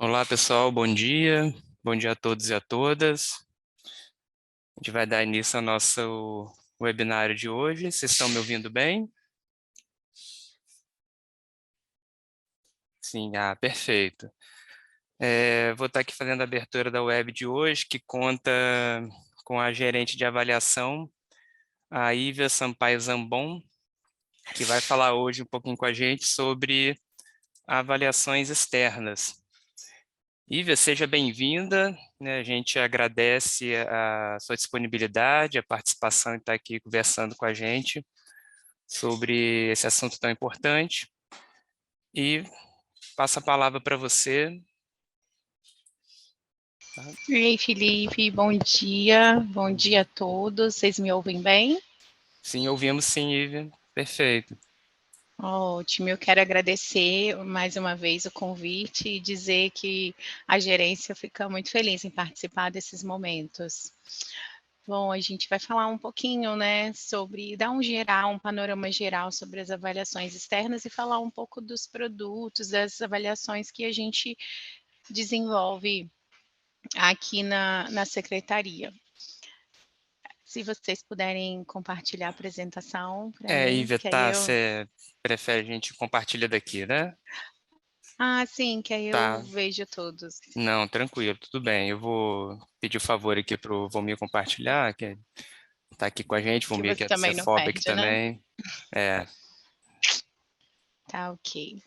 Olá, pessoal, bom dia. Bom dia a todos e a todas. A gente vai dar início ao nosso webinário de hoje. Vocês estão me ouvindo bem? Sim, perfeito. Vou estar aqui fazendo a abertura da web de hoje, que conta com a gerente de avaliação, a Ívia Sampaio Zambon, que vai falar hoje um pouquinho com a gente sobre avaliações externas. Ívia, seja bem-vinda, né? A gente agradece a sua disponibilidade, a participação em estar aqui conversando com a gente sobre esse assunto tão importante e passo a palavra para você. Tá? Ei, Felipe, bom dia a todos, vocês me ouvem bem? Sim, ouvimos sim, Ívia, perfeito. Ótimo, eu quero agradecer mais uma vez o convite e dizer que a gerência fica muito feliz em participar desses momentos. Bom, a gente vai falar um pouquinho, né, dar um panorama geral sobre as avaliações externas e falar um pouco dos produtos, das avaliações que a gente desenvolve aqui na secretaria. Se vocês puderem compartilhar a apresentação para mim, Ívia, que aí tá, eu... você prefere a gente compartilha daqui, né? Ah, sim, que aí eu Tá, vejo todos. não, tranquilo, tudo bem. Eu vou pedir o favor aqui para o Vomir compartilhar, que está aqui com a gente, Que Vomir que você é do também não Cefob aqui perde, né? também. É, Tá, ok.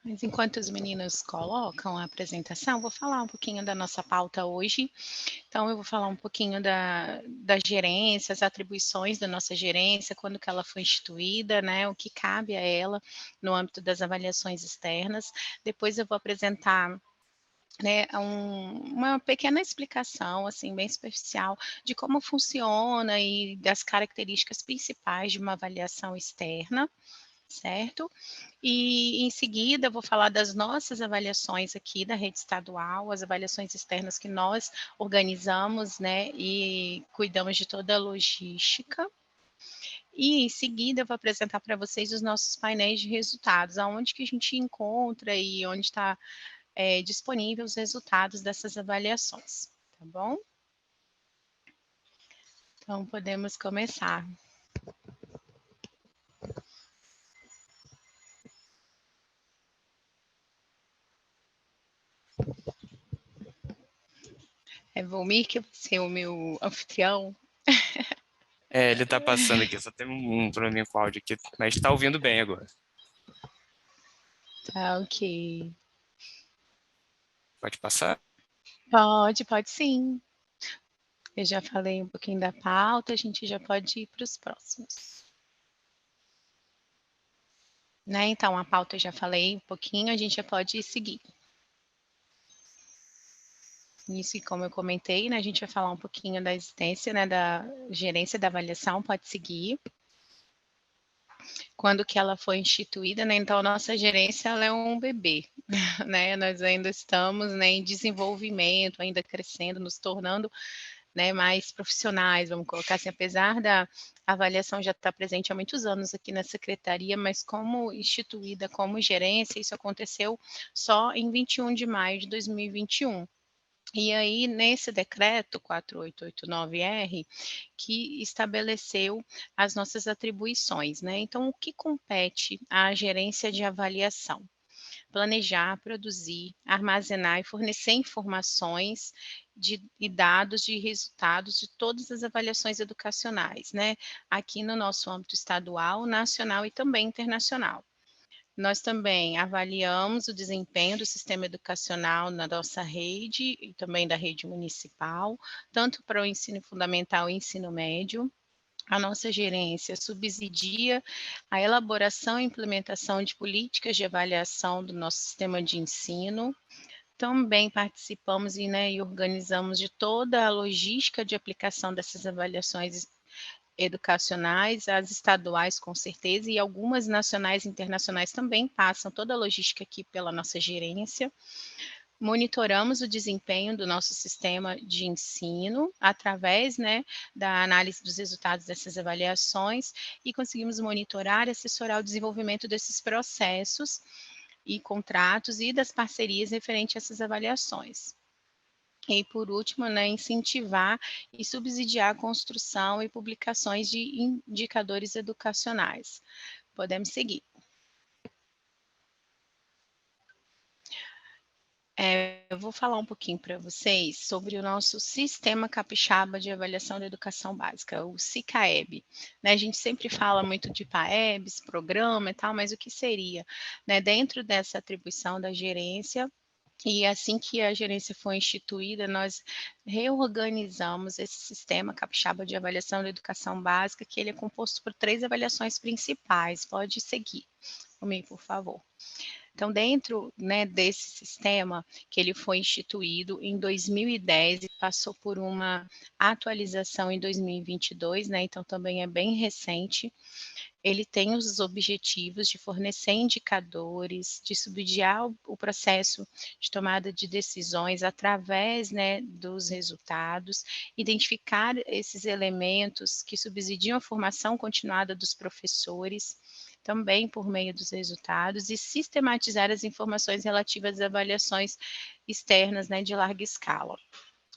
Mas enquanto os meninos colocam a apresentação, vou falar um pouquinho da nossa pauta hoje. Então, eu vou falar um pouquinho da gerência, as atribuições da nossa gerência, quando que ela foi instituída, né, o que cabe a ela no âmbito das avaliações externas. Depois eu vou apresentar, né, uma pequena explicação, assim, bem superficial, de como funciona e das características principais de uma avaliação externa, certo? E, em seguida, eu vou falar das nossas avaliações aqui da rede estadual, as avaliações externas que nós organizamos, né, e cuidamos de toda a logística. E, em seguida, eu vou apresentar para vocês os nossos painéis de resultados, aonde que a gente encontra e onde está disponível os resultados dessas avaliações, tá bom? Então, podemos começar. É Volmir, que vai ser o meu anfitrião. ele está passando aqui, só tem um probleminha com o áudio aqui, mas está ouvindo bem agora. Tá, ok. Pode passar? Pode sim. Eu já falei um pouquinho da pauta, a gente já pode ir para os próximos. Né? Então, a pauta eu já falei um pouquinho, a gente já pode seguir. Isso, e como eu comentei, né, a gente vai falar um pouquinho da existência, né, da gerência da avaliação, pode seguir. Quando que ela foi instituída, né, então a nossa gerência ela é um bebê, né, nós ainda estamos, né, em desenvolvimento, ainda crescendo, nos tornando, né, mais profissionais, vamos colocar assim, apesar da avaliação já estar presente há muitos anos aqui na secretaria, mas como instituída como gerência, isso aconteceu só em 21 de maio de 2021. E aí, nesse decreto 4889-R, que estabeleceu as nossas atribuições, né? Então, o que compete à gerência de avaliação? Planejar, produzir, armazenar e fornecer informações e dados de resultados de todas as avaliações educacionais, né? Aqui no nosso âmbito estadual, nacional e também internacional. Nós também avaliamos o desempenho do sistema educacional na nossa rede e também da rede municipal, tanto para o ensino fundamental e ensino médio. A nossa gerência subsidia a elaboração e implementação de políticas de avaliação do nosso sistema de ensino, também participamos e organizamos de toda a logística de aplicação dessas avaliações educacionais, as estaduais com certeza, e algumas nacionais e internacionais também passam toda a logística aqui pela nossa gerência. Monitoramos o desempenho do nosso sistema de ensino através, da análise dos resultados dessas avaliações e conseguimos monitorar e assessorar o desenvolvimento desses processos e contratos e das parcerias referente a essas avaliações. E, por último, incentivar e subsidiar a construção e publicações de indicadores educacionais. Podemos seguir. Eu vou falar um pouquinho para vocês sobre o nosso Sistema Capixaba de Avaliação da Educação Básica, o SICAEB. A gente sempre fala muito de PAEBs, programa e tal, mas o que seria? Dentro dessa atribuição da gerência, e assim que a gerência foi instituída, nós reorganizamos esse Sistema Capixaba de Avaliação da Educação Básica, que ele é composto por 3 avaliações principais. Pode seguir comigo, por favor. Então, dentro desse sistema, que ele foi instituído em 2010 e passou por uma atualização em 2022, então também é bem recente, ele tem os objetivos de fornecer indicadores, de subsidiar o processo de tomada de decisões através dos resultados, identificar esses elementos que subsidiam a formação continuada dos professores, também por meio dos resultados, e sistematizar as informações relativas às avaliações externas de larga escala.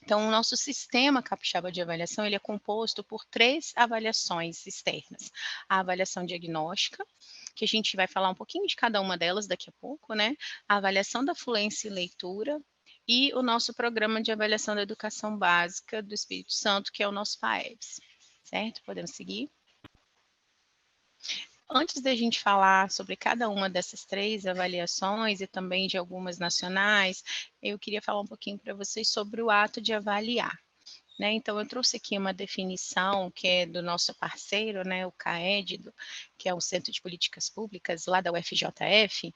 Então, o nosso sistema capixaba de avaliação, ele é composto por 3 avaliações externas. A avaliação diagnóstica, que a gente vai falar um pouquinho de cada uma delas daqui a pouco, A avaliação da fluência e leitura e o nosso programa de avaliação da educação básica do Espírito Santo, que é o nosso PAEBS, certo? Podemos seguir? Antes da gente falar sobre cada uma dessas 3 avaliações e também de algumas nacionais, eu queria falar um pouquinho para vocês sobre o ato de avaliar. Então, eu trouxe aqui uma definição que é do nosso parceiro, o CAED, que é o Centro de Políticas Públicas lá da UFJF,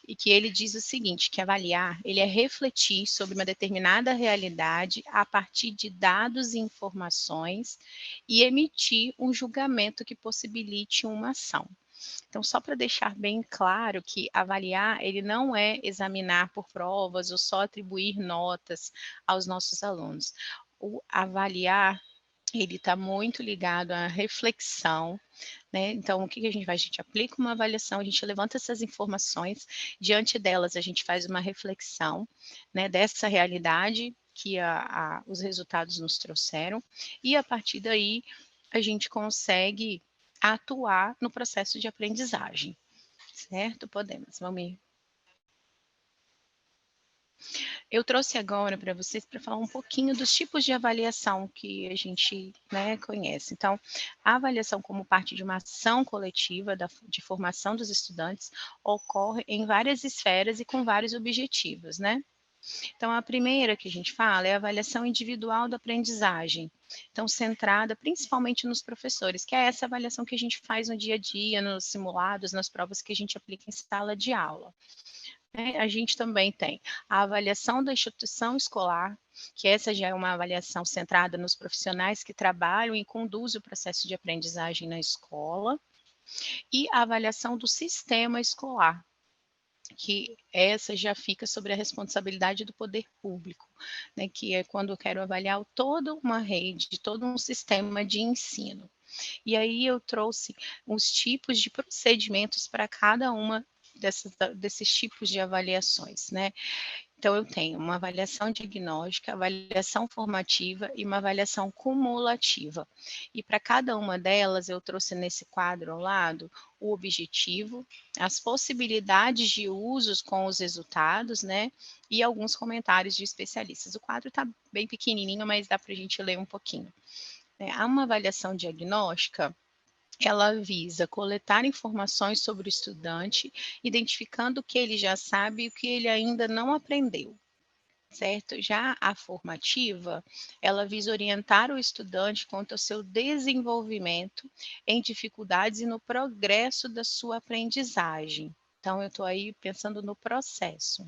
e que ele diz o seguinte, que avaliar, ele é refletir sobre uma determinada realidade a partir de dados e informações e emitir um julgamento que possibilite uma ação. Então, só para deixar bem claro que avaliar, ele não é examinar por provas ou só atribuir notas aos nossos alunos. O avaliar, ele está muito ligado à reflexão, Então, o que a gente faz? A gente aplica uma avaliação, a gente levanta essas informações, diante delas a gente faz uma reflexão, dessa realidade que os resultados nos trouxeram, e a partir daí a gente consegue atuar no processo de aprendizagem, certo? Podemos, vamos ir. Eu trouxe agora para vocês para falar um pouquinho dos tipos de avaliação que a gente conhece. Então, a avaliação como parte de uma ação coletiva de formação dos estudantes ocorre em várias esferas e com vários objetivos, Então, a primeira que a gente fala é a avaliação individual da aprendizagem. Então, centrada principalmente nos professores, que é essa avaliação que a gente faz no dia a dia, nos simulados, nas provas que a gente aplica em sala de aula. A gente também tem a avaliação da instituição escolar, que essa já é uma avaliação centrada nos profissionais que trabalham e conduzem o processo de aprendizagem na escola, e a avaliação do sistema escolar, que essa já fica sobre a responsabilidade do poder público, que é quando eu quero avaliar toda uma rede, todo um sistema de ensino. E aí eu trouxe os tipos de procedimentos para cada uma desses tipos de avaliações, Então, eu tenho uma avaliação diagnóstica, avaliação formativa e uma avaliação cumulativa. E para cada uma delas, eu trouxe nesse quadro ao lado o objetivo, as possibilidades de usos com os resultados, e alguns comentários de especialistas. O quadro está bem pequenininho, mas dá para a gente ler um pouquinho. Há uma avaliação diagnóstica, ela visa coletar informações sobre o estudante, identificando o que ele já sabe e o que ele ainda não aprendeu, certo? Já a formativa, ela visa orientar o estudante quanto ao seu desenvolvimento em dificuldades e no progresso da sua aprendizagem. Então, eu estou aí pensando no processo.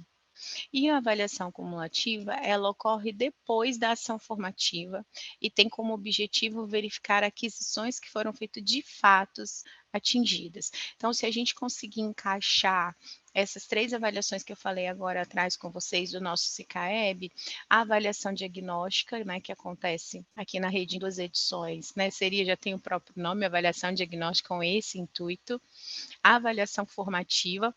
E a avaliação cumulativa, ela ocorre depois da ação formativa e tem como objetivo verificar aquisições que foram feitas de fatos atingidas. Então, se a gente conseguir encaixar essas 3 avaliações que eu falei agora atrás com vocês do nosso SICAEB, a avaliação diagnóstica, né, que acontece aqui na rede em 2 edições, né, já tem o próprio nome, avaliação diagnóstica com esse intuito, a avaliação formativa,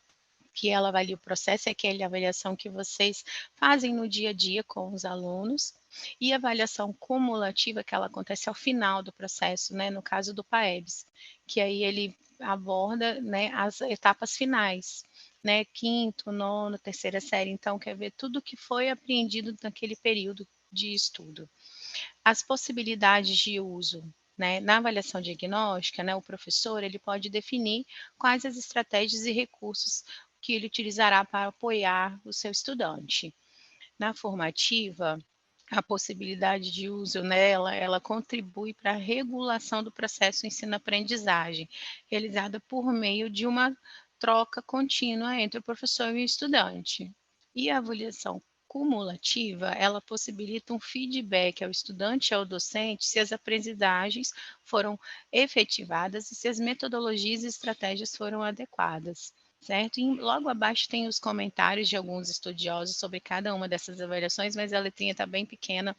que ela avalia o processo, é aquela avaliação que vocês fazem no dia a dia com os alunos, e a avaliação cumulativa, que ela acontece ao final do processo, né, no caso do PAEBS, que aí ele aborda, né, as etapas finais, né, quinto, nono, terceira série, então quer ver tudo que foi apreendido naquele período de estudo. As possibilidades de uso, né, na avaliação diagnóstica, né, o professor ele pode definir quais as estratégias e recursos que ele utilizará para apoiar o seu estudante. Na formativa, a possibilidade de uso nela, ela contribui para a regulação do processo ensino-aprendizagem, realizada por meio de uma troca contínua entre o professor e o estudante. E a avaliação cumulativa, ela possibilita um feedback ao estudante e ao docente se as aprendizagens foram efetivadas e se as metodologias e estratégias foram adequadas. Certo? E logo abaixo tem os comentários de alguns estudiosos sobre cada uma dessas avaliações, mas a letrinha está bem pequena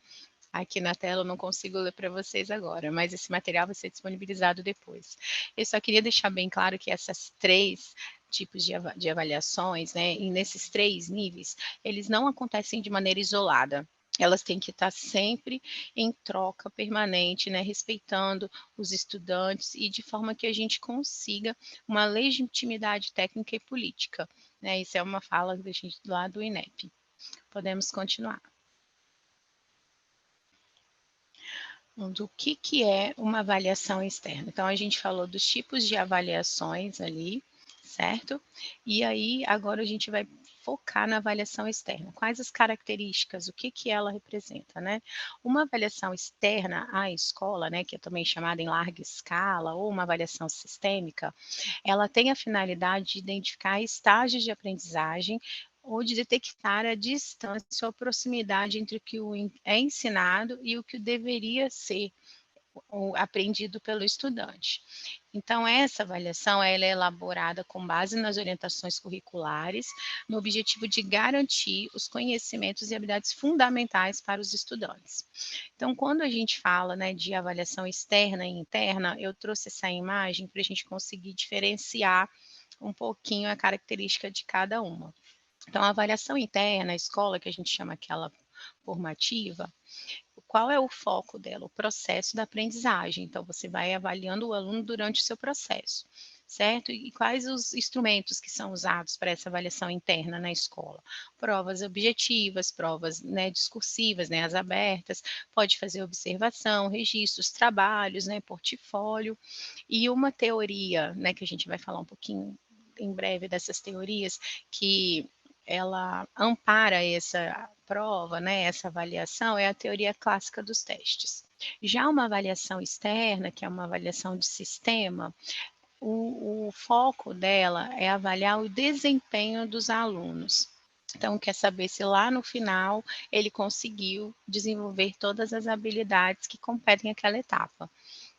aqui na tela, eu não consigo ler para vocês agora, mas esse material vai ser disponibilizado depois. Eu só queria deixar bem claro que essas 3 tipos de avaliações, né, e nesses 3 níveis, eles não acontecem de maneira isolada. Elas têm que estar sempre em troca permanente, né, respeitando os estudantes e de forma que a gente consiga uma legitimidade técnica e política, né? Isso é uma fala da gente lá do INEP. Podemos continuar. Do que é uma avaliação externa. Então, a gente falou dos tipos de avaliações ali, certo? E aí, agora a gente vai focar na avaliação externa. Quais as características, o que ela representa, né? Uma avaliação externa à escola, né, que é também chamada em larga escala, ou uma avaliação sistêmica, ela tem a finalidade de identificar estágios de aprendizagem ou de detectar a distância ou a proximidade entre o que é ensinado e o que deveria ser aprendido pelo estudante. Então, essa avaliação ela é elaborada com base nas orientações curriculares, no objetivo de garantir os conhecimentos e habilidades fundamentais para os estudantes. Então, quando a gente fala, né, de avaliação externa e interna, eu trouxe essa imagem para a gente conseguir diferenciar um pouquinho a característica de cada uma. Então, a avaliação interna, a escola, que a gente chama aquela formativa, qual é o foco dela? O processo da aprendizagem. Então, você vai avaliando o aluno durante o seu processo, certo? E quais os instrumentos que são usados para essa avaliação interna na escola? Provas objetivas, provas, né, discursivas, né, as abertas, pode fazer observação, registros, trabalhos, né, portfólio, e uma teoria, né, que a gente vai falar um pouquinho em breve dessas teorias, que ela ampara essa prova, né, essa avaliação, é a teoria clássica dos testes. Já uma avaliação externa, que é uma avaliação de sistema, o foco dela é avaliar o desempenho dos alunos. Então, quer saber se lá no final ele conseguiu desenvolver todas as habilidades que competem àquela etapa.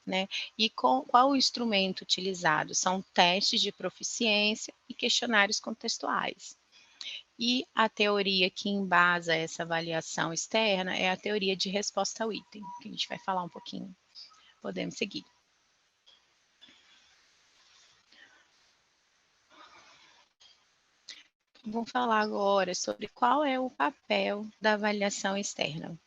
Né? E qual o instrumento utilizado? São testes de proficiência e questionários contextuais. E a teoria que embasa essa avaliação externa é a teoria de resposta ao item, que a gente vai falar um pouquinho. Podemos seguir. Vou falar agora sobre qual é o papel da avaliação externa.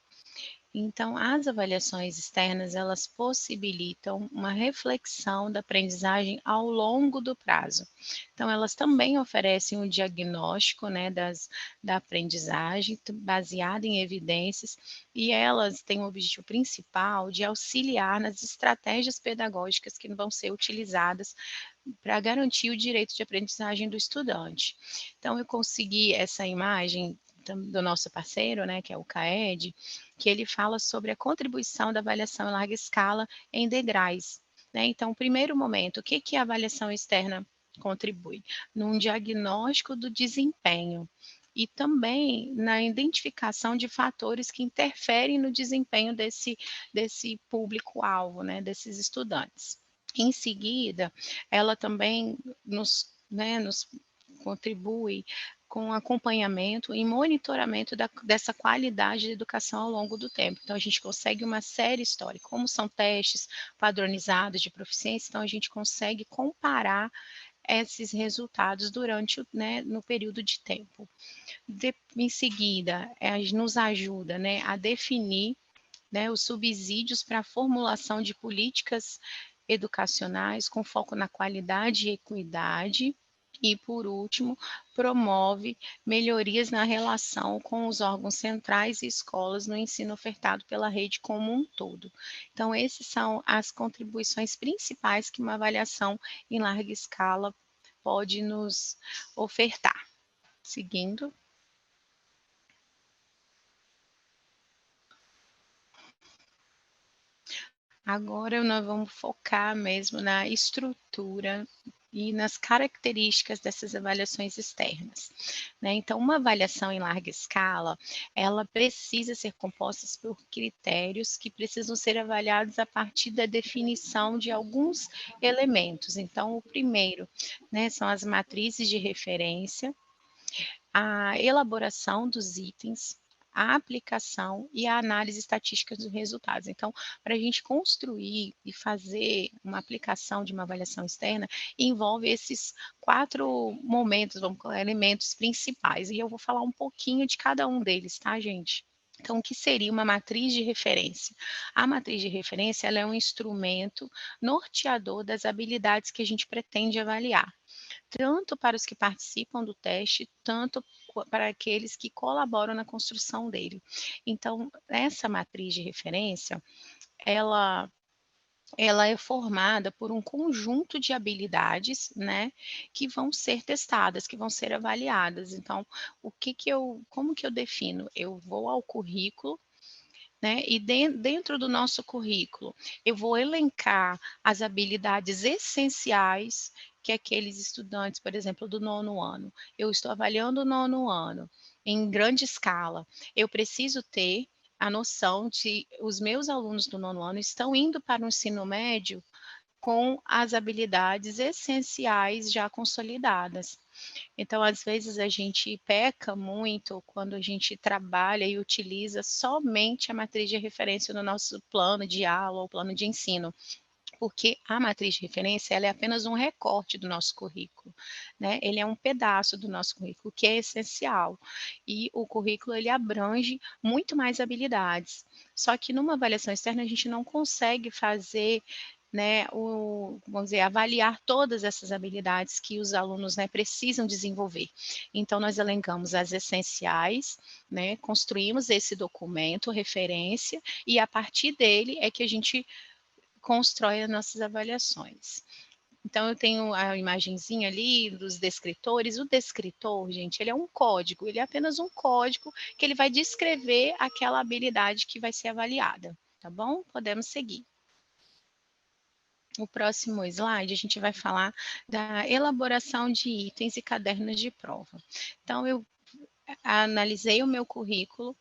Então, as avaliações externas, elas possibilitam uma reflexão da aprendizagem ao longo do prazo. Então, elas também oferecem um diagnóstico, né, da aprendizagem, baseado em evidências, e elas têm o objetivo principal de auxiliar nas estratégias pedagógicas que vão ser utilizadas para garantir o direito de aprendizagem do estudante. Então, eu consegui essa imagem do nosso parceiro, né, que é o CAED, que ele fala sobre a contribuição da avaliação em larga escala em degraus. Né? Então, primeiro momento, o que a avaliação externa contribui? Num diagnóstico do desempenho. e também na identificação de fatores que interferem no desempenho desse público-alvo, né, desses estudantes. Em seguida, ela também nos contribui com acompanhamento e monitoramento dessa qualidade de educação ao longo do tempo. Então, a gente consegue uma série histórica, como são testes padronizados de proficiência, então a gente consegue comparar esses resultados durante no período de tempo. Em seguida, nos ajuda, a definir, os subsídios para a formulação de políticas educacionais com foco na qualidade e equidade. E, por último, promove melhorias na relação com os órgãos centrais e escolas no ensino ofertado pela rede como um todo. Então, essas são as contribuições principais que uma avaliação em larga escala pode nos ofertar. Seguindo. Agora nós vamos focar mesmo na estrutura e nas características dessas avaliações externas, né? Então, uma avaliação em larga escala, ela precisa ser composta por critérios que precisam ser avaliados a partir da definição de alguns elementos. Então, o primeiro, são as matrizes de referência, a elaboração dos itens, a aplicação e a análise estatística dos resultados. Então, para a gente construir e fazer uma aplicação de uma avaliação externa, envolve esses 4 momentos, elementos principais, e eu vou falar um pouquinho de cada um deles, tá, gente? Então, o que seria uma matriz de referência? A matriz de referência, ela é um instrumento norteador das habilidades que a gente pretende avaliar, tanto para os que participam do teste, tanto para aqueles que colaboram na construção dele. Então, essa matriz de referência, ela é formada por um conjunto de habilidades, que vão ser testadas, que vão ser avaliadas. Então, como que eu defino? Eu vou ao currículo, e dentro do nosso currículo, eu vou elencar as habilidades essenciais que aqueles estudantes, por exemplo, do 9º ano, eu estou avaliando o 9º ano em grande escala, eu preciso ter a noção de os meus alunos do 9º ano estão indo para o ensino médio com as habilidades essenciais já consolidadas. Então, às vezes, a gente peca muito quando a gente trabalha e utiliza somente a matriz de referência no nosso plano de aula ou plano de ensino, porque a matriz de referência ela é apenas um recorte do nosso currículo, Ele é um pedaço do nosso currículo que é essencial, e o currículo ele abrange muito mais habilidades. Só que numa avaliação externa a gente não consegue fazer vamos dizer, avaliar todas essas habilidades que os alunos, precisam desenvolver. Então, nós elencamos as essenciais, construímos esse documento, referência, e a partir dele é que a gente constrói as nossas avaliações. Então, eu tenho a imagenzinha ali dos descritores. O descritor, gente, ele é um código, ele é apenas um código que ele vai descrever aquela habilidade que vai ser avaliada, tá bom? Podemos seguir. O próximo slide, a gente vai falar da elaboração de itens e cadernos de prova. Então, eu analisei o meu currículo,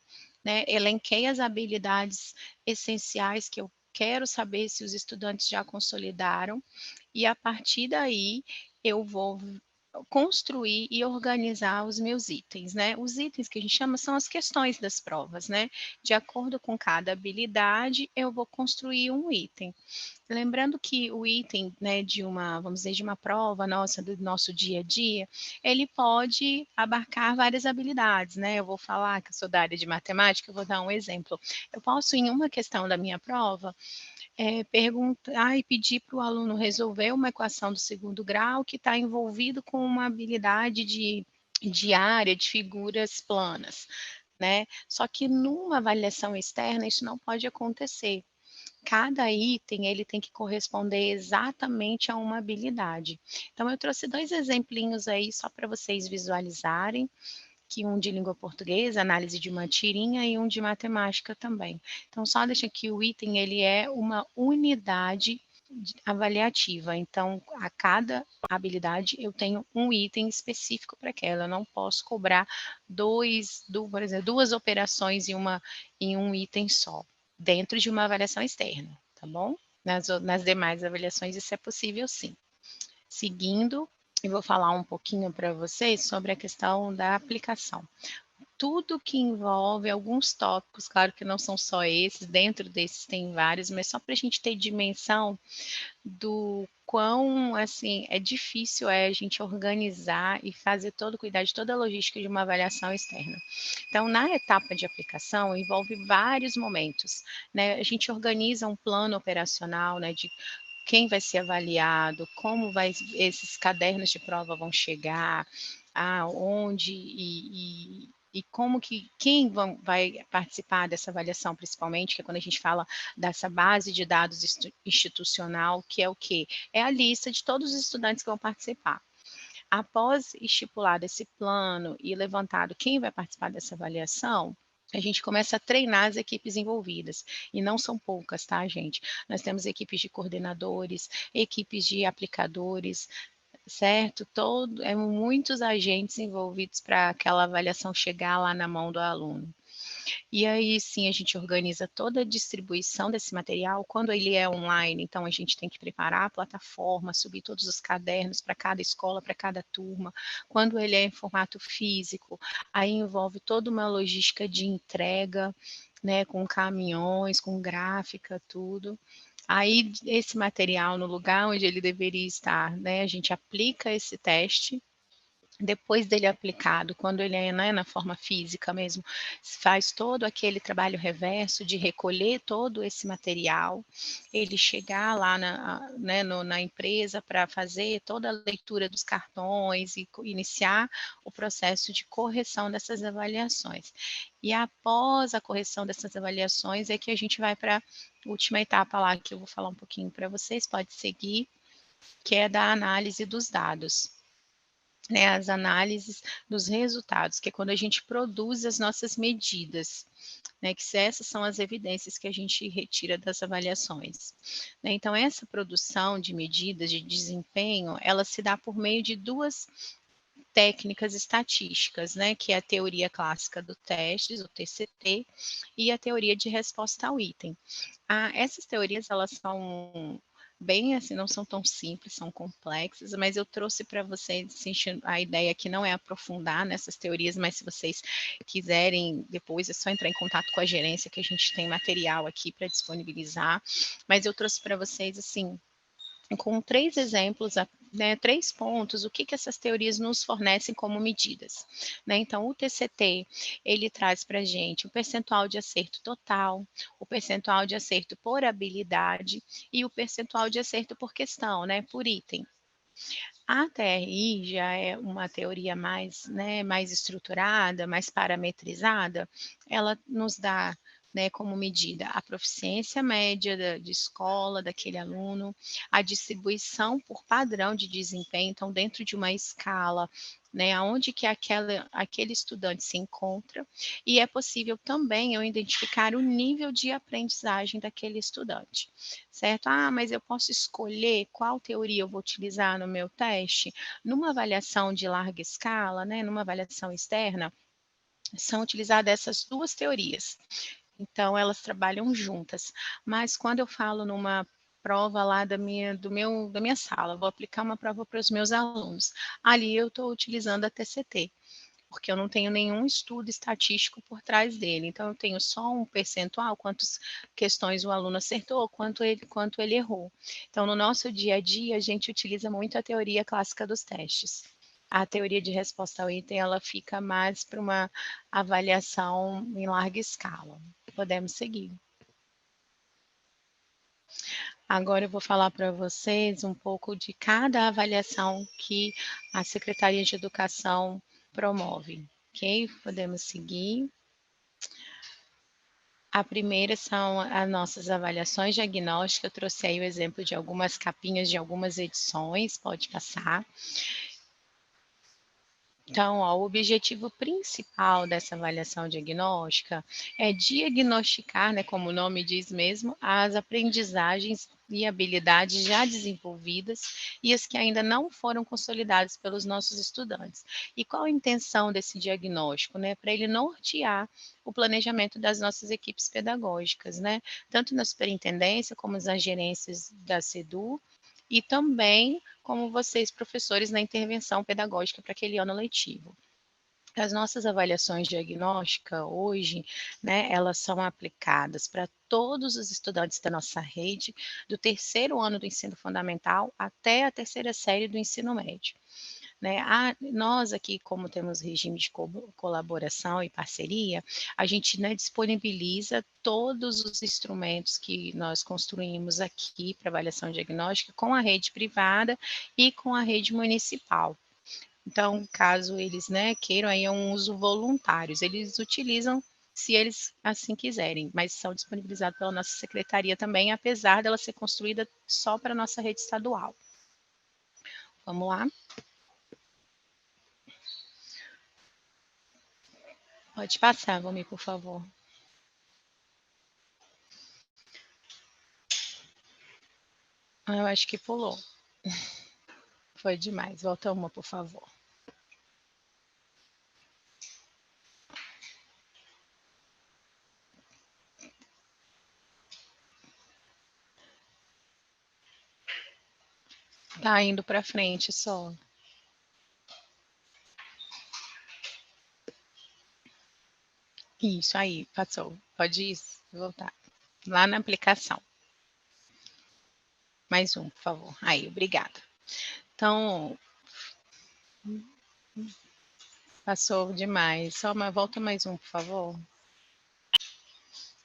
elenquei as habilidades essenciais que eu quero saber se os estudantes já consolidaram, e a partir daí eu vou construir e organizar os meus itens, Os itens que a gente chama são as questões das provas, De acordo com cada habilidade, eu vou construir um item. Lembrando que o item, vamos dizer, de uma prova nossa, do nosso dia a dia, ele pode abarcar várias habilidades, Eu vou falar que eu sou da área de matemática, eu vou dar um exemplo. Eu posso, em uma questão da minha prova, perguntar e pedir para o aluno resolver uma equação do 2º grau que está envolvido com uma habilidade de área, de figuras planas, Só que numa avaliação externa isso não pode acontecer. Cada item ele tem que corresponder exatamente a uma habilidade. Então, eu trouxe 2 exemplinhos aí só para vocês visualizarem, que um de língua portuguesa, análise de uma tirinha, e um de matemática também. Então, só deixa aqui o item, ele é uma unidade avaliativa. Então, a cada habilidade eu tenho um item específico para aquela. Eu não posso cobrar por exemplo, duas operações em um item só, dentro de uma avaliação externa, tá bom? Nas demais avaliações isso é possível sim. Seguindo, eu vou falar um pouquinho para vocês sobre a questão da aplicação. Tudo que envolve alguns tópicos, claro que não são só esses, dentro desses tem vários, mas só para a gente ter dimensão do quão, assim, é difícil a gente organizar e fazer cuidar de toda a logística de uma avaliação externa. Então, na etapa de aplicação, envolve vários momentos, né? A gente organiza um plano operacional, né, de quem vai ser avaliado, como esses cadernos de prova vão chegar, aonde e como que quem vai participar dessa avaliação, principalmente, que é quando a gente fala dessa base de dados institucional, que é o quê? É a lista de todos os estudantes que vão participar. Após estipulado esse plano e levantado quem vai participar dessa avaliação, a gente começa a treinar as equipes envolvidas, e não são poucas, tá, gente? Nós temos equipes de coordenadores, equipes de aplicadores, certo? Muitos agentes envolvidos para aquela avaliação chegar lá na mão do aluno. E aí sim a gente organiza toda a distribuição desse material. Quando ele é online, então a gente tem que preparar a plataforma, subir todos os cadernos para cada escola, para cada turma. Quando ele é em formato físico, aí envolve toda uma logística de entrega, né, com caminhões, com gráfica, tudo. Aí esse material no lugar onde ele deveria estar, né, a gente aplica esse teste. Depois dele aplicado, quando ele é, né, na forma física mesmo, faz todo aquele trabalho reverso de recolher todo esse material, ele chegar lá né, na empresa para fazer toda a leitura dos cartões e iniciar o processo de correção dessas avaliações. E após a correção dessas avaliações é que a gente vai para a última etapa lá, que eu vou falar um pouquinho para vocês, pode seguir, que é da análise dos dados. Né, as análises dos resultados, que é quando a gente produz as nossas medidas, né, que essas são as evidências que a gente retira das avaliações. Né, então, essa produção de medidas de desempenho, ela se dá por meio de duas técnicas estatísticas, né, que é a teoria clássica do testes, o TCT, e a teoria de resposta ao item. Essas teorias, elas são bem assim, não são tão simples, são complexas, mas eu trouxe para vocês assim, a ideia que não é aprofundar nessas teorias, mas se vocês quiserem depois é só entrar em contato com a gerência que a gente tem material aqui para disponibilizar, mas eu trouxe para vocês assim com 3 exemplos, né, 3 pontos, o que essas teorias nos fornecem como medidas. Né? Então, o TCT, ele traz para a gente o percentual de acerto total, o percentual de acerto por habilidade e o percentual de acerto por questão, né, por item. A TRI já é uma teoria mais, né, mais estruturada, mais parametrizada, ela nos dá, né, como medida a proficiência média de escola daquele aluno, a distribuição por padrão de desempenho, então dentro de uma escala, né, aonde que aquele estudante se encontra, e é possível também eu identificar o nível de aprendizagem daquele estudante, certo? Mas eu posso escolher qual teoria eu vou utilizar no meu teste? Numa avaliação de larga escala, né, numa avaliação externa, são utilizadas essas duas teorias. Então, elas trabalham juntas. Mas quando eu falo numa prova lá da minha sala, vou aplicar uma prova para os meus alunos. Ali eu estou utilizando a TCT, porque eu não tenho nenhum estudo estatístico por trás dele. Então, eu tenho só um percentual, quantas questões o aluno acertou, quanto ele errou. Então, no nosso dia a dia, a gente utiliza muito a teoria clássica dos testes. A teoria de resposta ao item, ela fica mais para uma avaliação em larga escala. Podemos seguir. Agora eu vou falar para vocês um pouco de cada avaliação que a Secretaria de Educação promove, ok? Podemos seguir. A primeira são as nossas avaliações diagnósticas. Eu trouxe aí o exemplo de algumas capinhas de algumas edições, pode passar. Então, ó, o objetivo principal dessa avaliação diagnóstica é diagnosticar, né, como o nome diz mesmo, as aprendizagens e habilidades já desenvolvidas e as que ainda não foram consolidadas pelos nossos estudantes. E qual a intenção desse diagnóstico, né? Para ele nortear o planejamento das nossas equipes pedagógicas, né? Tanto na superintendência como nas gerências da SEDU, e também como vocês, professores, na intervenção pedagógica para aquele ano letivo. As nossas avaliações diagnósticas hoje, né, elas são aplicadas para todos os estudantes da nossa rede, do terceiro ano do ensino fundamental até a terceira série do ensino médio. Né? Nós aqui, como temos regime de colaboração e parceria, a gente, né, disponibiliza todos os instrumentos que nós construímos aqui para avaliação diagnóstica com a rede privada e com a rede municipal. Então, caso eles, né, queiram aí um uso voluntário, eles utilizam se eles assim quiserem, mas são disponibilizados pela nossa secretaria também, apesar dela ser construída só para a nossa rede estadual. Vamos lá? Pode passar, Valmir, por favor. Eu acho que pulou. Foi demais. Volta uma, por favor. Tá indo para frente só. Isso aí, passou. Pode voltar. Lá na aplicação. Mais um, por favor. Aí, obrigada. Então, passou demais. Só volta mais um, por favor.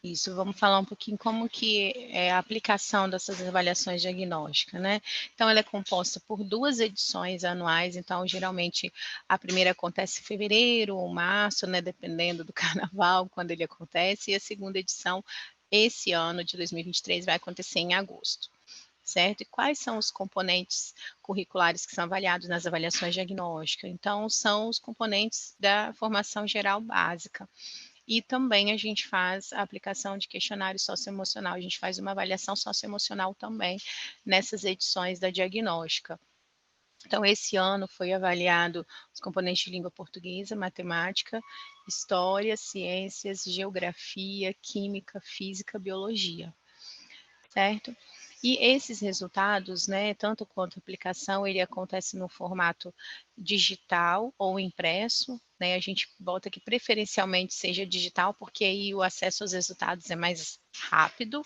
Isso, vamos falar um pouquinho como que é a aplicação dessas avaliações diagnósticas, né? Então, ela é composta por 2 edições anuais, então, geralmente, a primeira acontece em fevereiro ou março, né, dependendo do carnaval, quando ele acontece, e a segunda edição, esse ano de 2023, vai acontecer em agosto. Certo? E quais são os componentes curriculares que são avaliados nas avaliações diagnósticas? Então, são os componentes da formação geral básica. E também a gente faz a aplicação de questionário socioemocional, a gente faz uma avaliação socioemocional também nessas edições da diagnóstica. Então, esse ano foi avaliado os componentes de língua portuguesa, matemática, história, ciências, geografia, química, física, biologia, certo? E esses resultados, né, tanto quanto a aplicação, ele acontece no formato digital ou impresso, né? A gente bota que preferencialmente seja digital, porque aí o acesso aos resultados é mais rápido,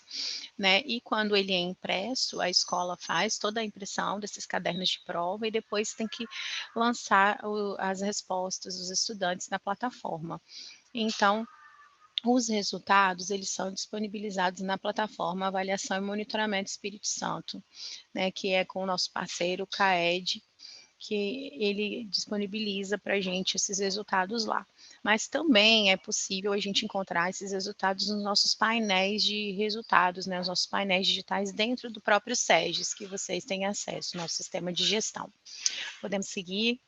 né? E quando ele é impresso, a escola faz toda a impressão desses cadernos de prova e depois tem que lançar as respostas dos estudantes na plataforma. Então, os resultados, eles são disponibilizados na plataforma Avaliação e Monitoramento Espírito Santo, né, que é com o nosso parceiro CAED, que ele disponibiliza para a gente esses resultados lá. Mas também é possível a gente encontrar esses resultados nos nossos painéis de resultados, né, os nossos painéis digitais dentro do próprio SEGES, que vocês têm acesso, nosso sistema de gestão. Podemos seguir.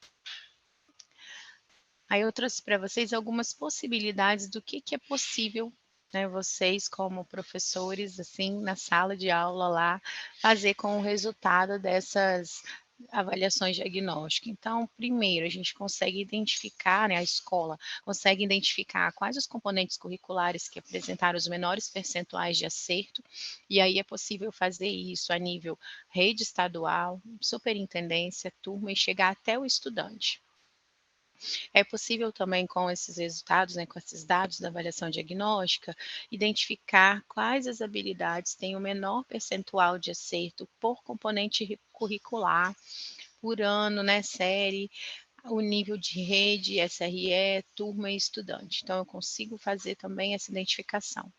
Aí eu trouxe para vocês algumas possibilidades do que é possível, né, vocês como professores, assim, na sala de aula lá, fazer com o resultado dessas avaliações diagnósticas. Então, primeiro, a gente consegue identificar, né, a escola consegue identificar quais os componentes curriculares que apresentaram os menores percentuais de acerto, e aí é possível fazer isso a nível rede estadual, superintendência, turma, e chegar até o estudante. É possível também, com esses resultados, né, com esses dados da avaliação diagnóstica, identificar quais as habilidades têm o menor percentual de acerto por componente curricular, por ano, né, série, o nível de rede, SRE, turma e estudante. Então, eu consigo fazer também essa identificação.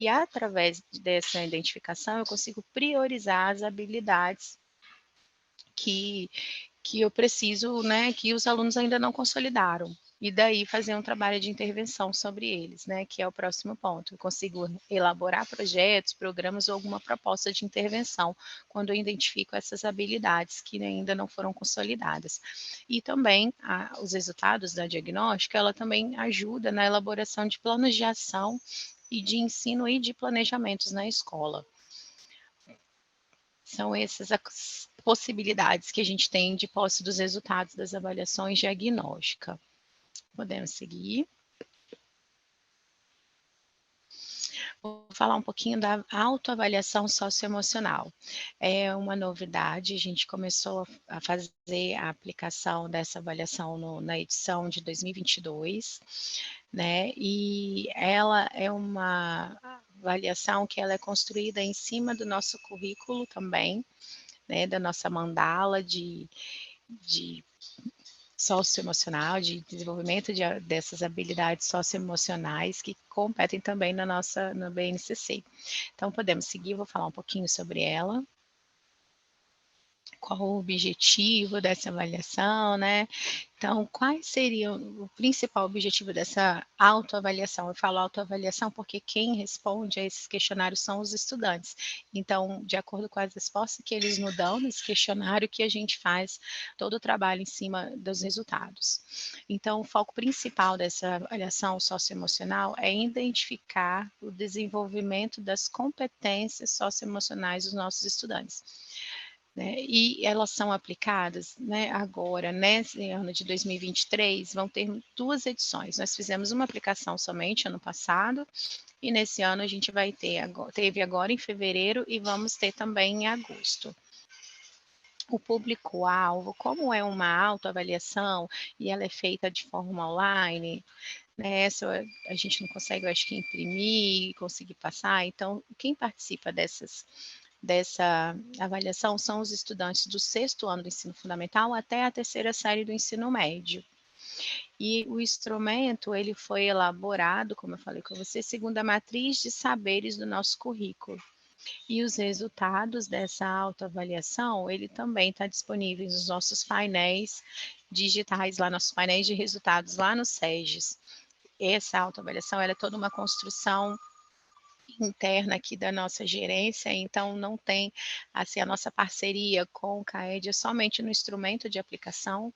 E através dessa identificação, eu consigo priorizar as habilidades que eu preciso, né, que os alunos ainda não consolidaram. e daí fazer um trabalho de intervenção sobre eles, né, que é o próximo ponto. Eu consigo elaborar projetos, programas ou alguma proposta de intervenção, quando eu identifico essas habilidades que ainda não foram consolidadas. E também os resultados da diagnóstica, ela também ajuda na elaboração de planos de ação e de ensino e de planejamentos na escola. São essas as possibilidades que a gente tem de posse dos resultados das avaliações diagnósticas. Podemos seguir. Vou falar um pouquinho da autoavaliação socioemocional. É uma novidade, a gente começou a fazer a aplicação dessa avaliação na edição de 2022, né, e ela é uma avaliação que ela é construída em cima do nosso currículo também, né, da nossa mandala de socioemocional, de desenvolvimento dessas habilidades socioemocionais que competem também no BNCC. Então, podemos seguir, vou falar um pouquinho sobre ela. Qual o objetivo dessa avaliação, né? Então, quais seriam o principal objetivo dessa autoavaliação? Eu falo autoavaliação porque quem responde a esses questionários são os estudantes. Então, de acordo com as respostas que eles nos dão nesse questionário, que a gente faz todo o trabalho em cima dos resultados. Então, o foco principal dessa avaliação socioemocional é identificar o desenvolvimento das competências socioemocionais dos nossos estudantes, né, e elas são aplicadas, né, agora, nesse ano de 2023, vão ter 2 edições. Nós fizemos uma aplicação somente ano passado, e nesse ano a gente vai ter teve agora em fevereiro e vamos ter também em agosto. O público-alvo, como é uma autoavaliação e ela é feita de forma online, né, essa a gente não consegue, eu acho que imprimir, conseguir passar, então quem participa dessa avaliação são os estudantes do 6º ano do ensino fundamental até a 3ª série do ensino médio. E o instrumento, ele foi elaborado, como eu falei com você, segundo a matriz de saberes do nosso currículo. E os resultados dessa autoavaliação, ele também está disponível nos nossos painéis digitais, lá nos painéis de resultados, lá no SEGES. Essa autoavaliação, ela é toda uma construção interna aqui da nossa gerência, então não tem, assim, a nossa parceria com o CAED é somente no instrumento de aplicação,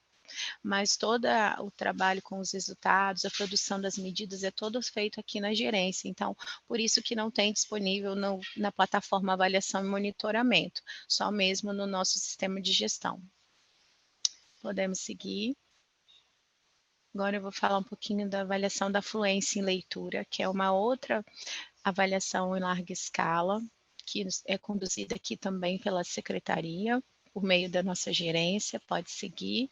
mas todo o trabalho com os resultados, a produção das medidas é todo feito aqui na gerência, então por isso que não tem disponível na plataforma avaliação e monitoramento, só mesmo no nosso sistema de gestão. Podemos seguir. Agora eu vou falar um pouquinho da avaliação da fluência em leitura, que é uma outra avaliação em larga escala, que é conduzida aqui também pela secretaria, por meio da nossa gerência, pode seguir.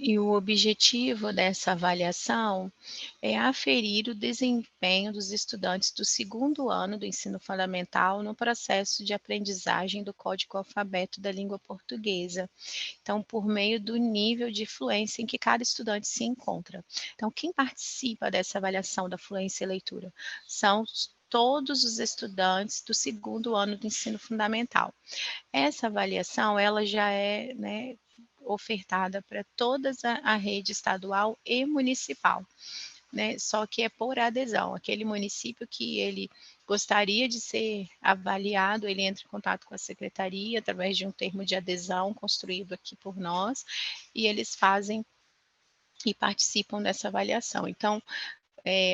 E o objetivo dessa avaliação é aferir o desempenho dos estudantes do 2º ano do ensino fundamental no processo de aprendizagem do código alfabeto da língua portuguesa. Então, por meio do nível de fluência em que cada estudante se encontra. Então, quem participa dessa avaliação da fluência e leitura são todos os estudantes do 2º ano do ensino fundamental. Essa avaliação, ela já é, né, ofertada para toda a rede estadual e municipal, né, só que é por adesão. Aquele município que ele gostaria de ser avaliado, ele entra em contato com a secretaria através de um termo de adesão construído aqui por nós, e eles fazem e participam dessa avaliação. Então,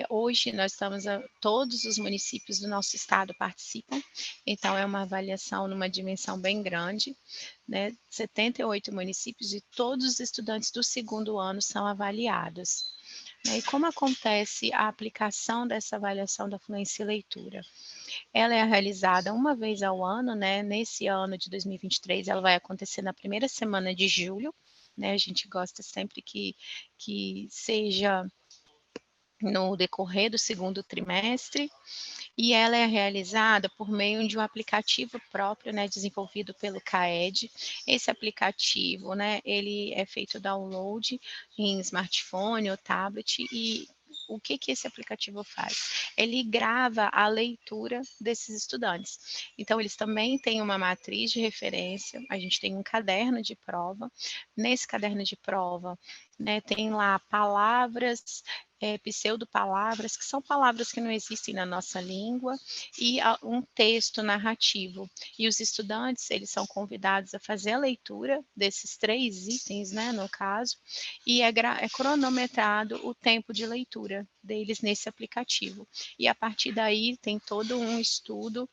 hoje nós estamos, todos os municípios do nosso estado participam, então é uma avaliação numa dimensão bem grande, né, 78 municípios e todos os estudantes do 2º ano são avaliados. E como acontece a aplicação dessa avaliação da fluência e leitura? Ela é realizada uma vez ao ano, né, nesse ano de 2023 ela vai acontecer na primeira semana de julho, né, a gente gosta sempre que seja no decorrer do 2º trimestre, e ela é realizada por meio de um aplicativo próprio, né, desenvolvido pelo CAED. Esse aplicativo, né, ele é feito download em smartphone ou tablet e o que esse aplicativo faz? Ele grava a leitura desses estudantes. Então, eles também têm uma matriz de referência, a gente tem um caderno de prova. Nesse caderno de prova, né, tem lá palavras, pseudopalavras, que são palavras que não existem na nossa língua, e um texto narrativo. E os estudantes, eles são convidados a fazer a leitura desses 3 itens, né, no caso, e é cronometrado o tempo de leitura deles nesse aplicativo. E a partir daí tem todo um estudo,